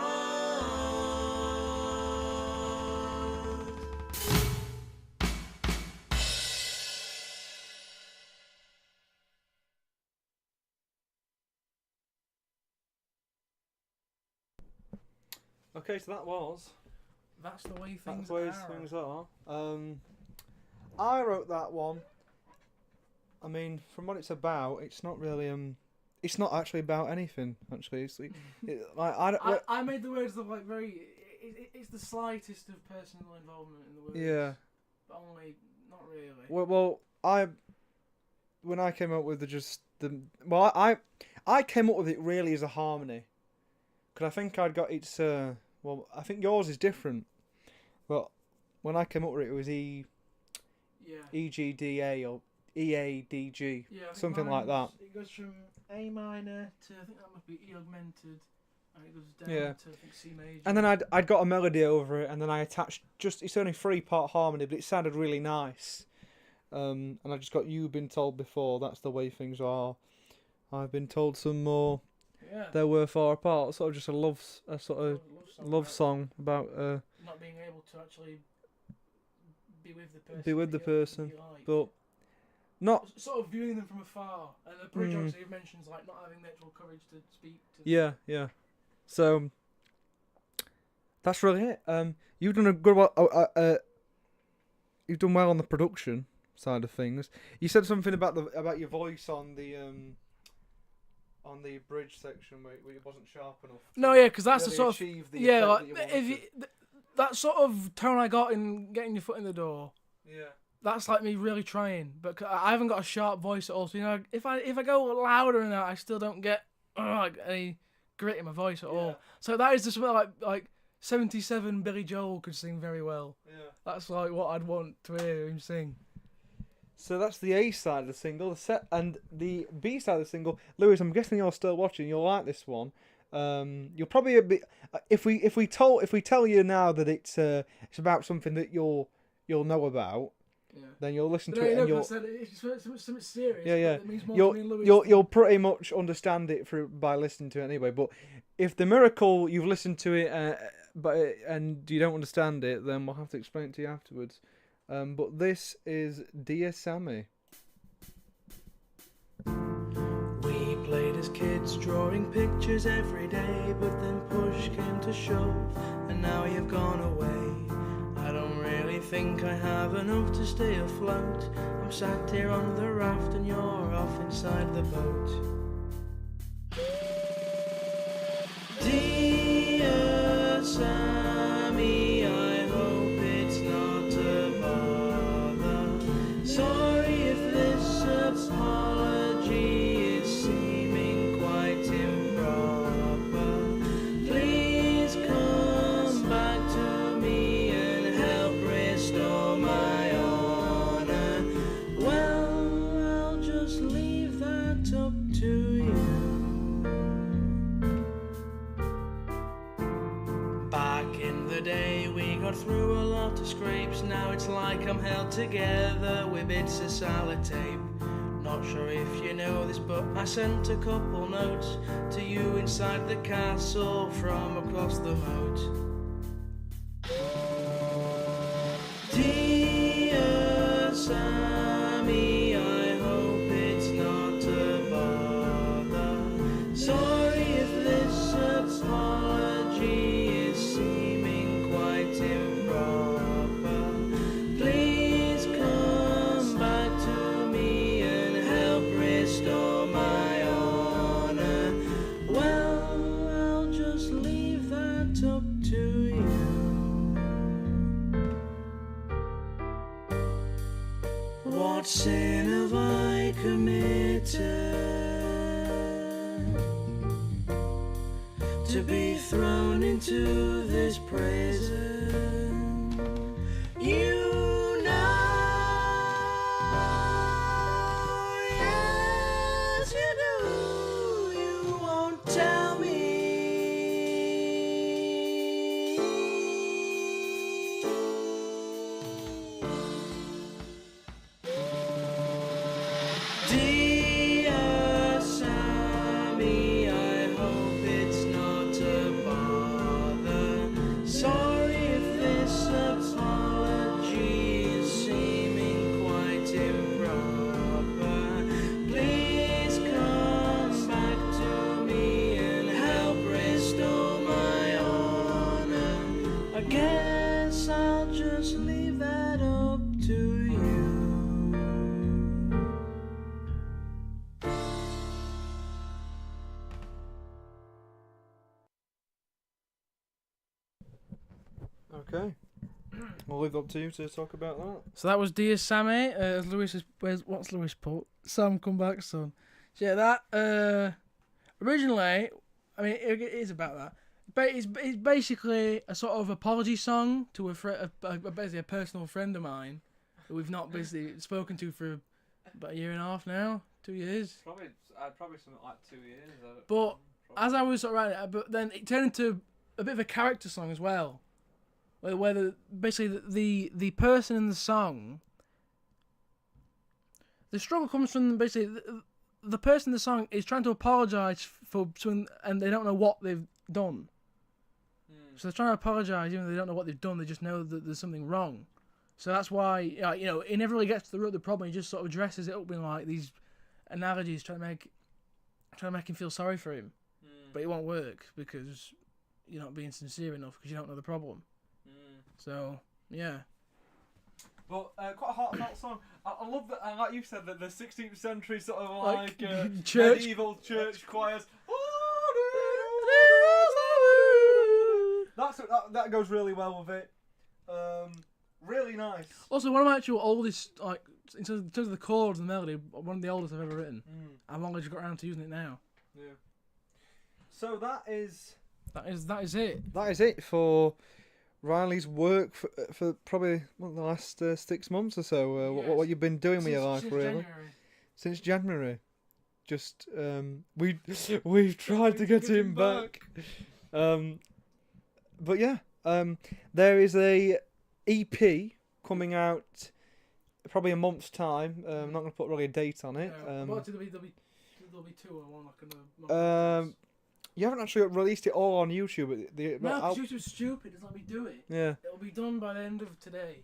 Okay, so that was. That's the way That's things the way are. things are. I wrote that one. I mean, from what it's about, it's not really it's not actually about anything. Actually, it's like, I made the words look like very. It's the slightest of personal involvement in the words. yeah. But only not really. Well, when I came up with I came up with it really as a harmony, because I think I'd got its I think yours is different, but when I came up with it, it was E G D A or E A D G, Yeah, I think something like that. It goes from A minor to I think that must be E augmented, and it goes down Yeah. to I think C major. And then I'd got a melody over it, and then I attached it's only 3-part harmony, but it sounded really nice. And I just got You've Been Told Before, that's the way things are. I've been told some more. yeah. They were far apart. Sort of just a sort of love about song about not being able to actually be with the person. Be with that the you person, like. but not. Sort of viewing them from afar, and the bridge Mm. obviously mentions like not having the actual courage to speak to. Yeah. So that's really it. You've done a good you've done well on the production side of things. You said something about your voice on the bridge section where it wasn't sharp enough. No, yeah, because that's the really sort of achieve the yeah, effect like that you if you, wanted. that sort of tone I got in getting your foot in the door. Yeah. That's like me really trying, but I haven't got a sharp voice at all. So if I go louder than that, I still don't get like any grit in my voice at all. So that is just like 77 Billy Joel could sing very well. Yeah. That's like what I'd want to hear him sing. So that's the A side of the single. And the B side of the single. Lewis, I'm guessing you're still watching. You'll like this one. You'll probably be if we tell you now that it's about something that you'll know about. Yeah. Then you'll listen But to it, and it's something serious. Yeah, yeah. It means more to me and Louis. you'll pretty much understand it by listening to it anyway. But if the miracle you've listened to it, and you don't understand it, then we'll have to explain it to you afterwards. But this is Dear Sammy. We played as kids, drawing pictures every day, but then push came to shove, and now you've gone away. I don't really think I have enough to stay afloat. I'm sat here on the raft and you're off inside the boat. Dear Sammy, I hope it's not a bother. Sorry if this apology is seeming quite improper. Please come back to me and help restore my honor. Well, I'll just leave that up to you. Back in the day we got through a lot of scrapes. Now it's like I'm held together with bits of sellotape. Not sure if you know this, but I sent a couple notes to you inside the castle from across the moat. Dear Sammy, I hope it's not a bother. Sorry if this apology is seeming quite improper. Please come back to me and help restore my honor. Well, I'll just leave that up to you. What sin have I committed to be thrown into this prison? You know, yes you do. You won't tell me. Dear Sammy, I hope it's not a bother. Sorry if this apology is seeming quite improper. Please come back to me and help restore my honor. I guess I'll just leave that up to you. Okay. We'll leave it up to you to talk about that. So that was Dear Sammy. As Lewis is, what's Lewis put? Sam, come back, son. So yeah, that originally, I mean, it is about that. But it's basically a sort of apology song to basically a personal friend of mine that we've not basically spoken to for about a year and a half now, 2 years. Probably something like 2 years. But as I was sort of writing it, but then it turned into a bit of a character song as well, where basically the person in the song, the struggle comes from basically the person in the song is trying to apologise for something and they don't know what they've done. So they're trying to apologise even though they don't know what they've done. They just know that there's something wrong. So that's why, you know, he never really gets to the root of the problem. He just sort of dresses it up in like these analogies, trying to make him feel sorry for him. But it won't work because you're not being sincere enough because you don't know the problem. So yeah. But quite a heartfelt song. I love that, like you said, that the 16th century sort of like church medieval church choirs. That goes really well with it. Really nice. Also, one of my actual oldest, like in terms of the chords and the melody, one of the oldest I've ever written. I've only just got around to using it now. Yeah. So that is it. That is it for Ryley's work for probably the last 6 months or so. What you've been doing with your life, really? January. Since January. Just we've tried to get him back. But yeah, there is a EP coming out probably a month's time. I'm not going to put really a date on it. But there'll be two or one like another. You haven't actually released it all on YouTube. No, because YouTube's stupid. It doesn't let me do it. Yeah. It'll be done by the end of today.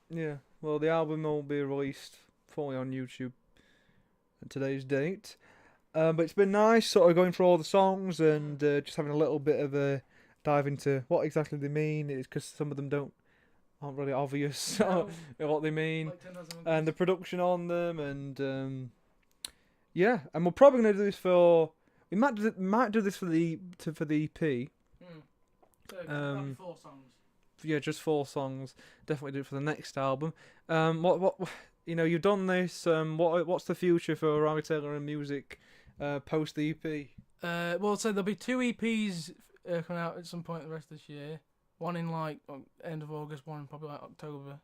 Yeah. Well, the album will be released fully on YouTube at today's date. But it's been nice sort of going through all the songs and just having a little bit of a dive into what exactly they mean. It's because some of them aren't really obvious what they mean. Like 10,000 And the production on them and yeah. And we're probably going to do this we might do this for the EP. So that'll be 4 songs. Yeah, just 4 songs. Definitely do it for the next album. What you've done this. What's the future for Ryley Taylor and music post the EP? Well, so there'll be 2 EPs coming out at some point the rest of this year. One in like end of August, one in probably like October.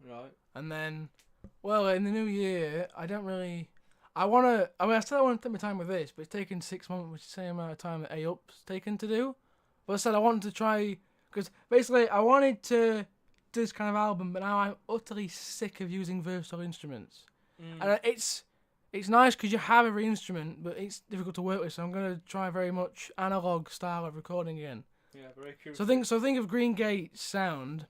Right. And then, well, in the new year, I still want to take my time with this, but it's taken 6 months, which is the same amount of time that A-Up's taken to do. But I said I wanted to try, because basically I wanted to do this kind of album, but now I'm utterly sick of using versatile instruments. And it's nice because you have every instrument, but it's difficult to work with, so I'm going to try very much analog style of recording again. Yeah, very cool. So think of Green Gate's sound.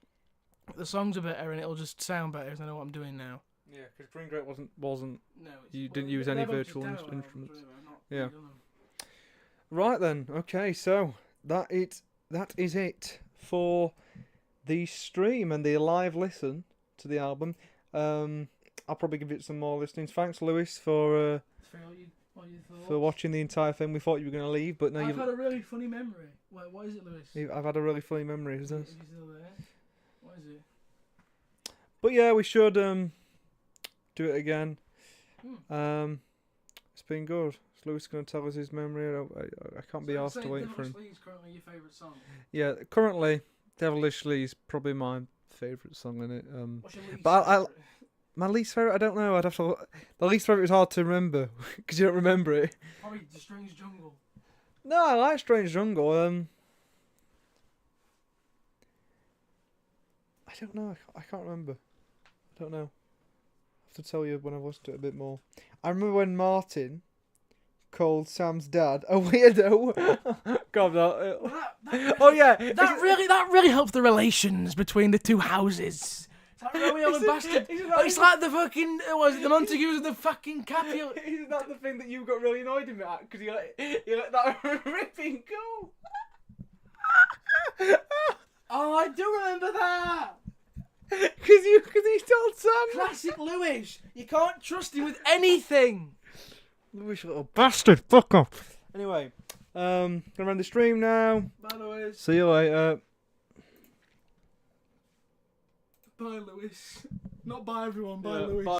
The songs are better and it'll just sound better because I know what I'm doing now. Yeah, because Green Great wasn't. No, You didn't use any virtual instruments. Yeah. Really. Right then. Okay, so that is it for the stream and the live listen to the album. I'll probably give it some more listenings. Thanks, Lewis, for watching the entire thing. We thought you were going to leave, but no, I've had a really funny memory. Wait, what is it, Lewis? I've had a really funny memory. Is this? Is he still there? What is it? But yeah, we should do it again. It's been good. Is Lewis going to tell us his memory? I can't be asked to wait for him. Devilish Lee is currently your favourite song. Yeah, currently, Devilish Lee is probably my favourite song in it. What's your least But favourite? My least favourite, I don't know. I'd have to. The least favourite is hard to remember because you don't remember it. Probably The Strange Jungle. No, I like Strange Jungle. I don't know. I can't remember. I don't know. I have to tell you when I've listened to it a bit more. I remember when Martin called Sam's dad a weirdo. God, That really helps the relations between the two houses. It's like Romeo and Bastard. It's like the fucking the Montagues and the fucking Capulet. Isn't that the thing that you got really annoyed at me at? Because you let that ripping go. Oh, I do remember that. Because he told Sam. Classic Lewis. You can't trust him with anything. Lewis, little bastard. Fuck off. Anyway, gonna run the stream now. Bye, Lewis. See you later. Bye, Lewis. Not bye, everyone. Bye, Yeah, Lewis. bye.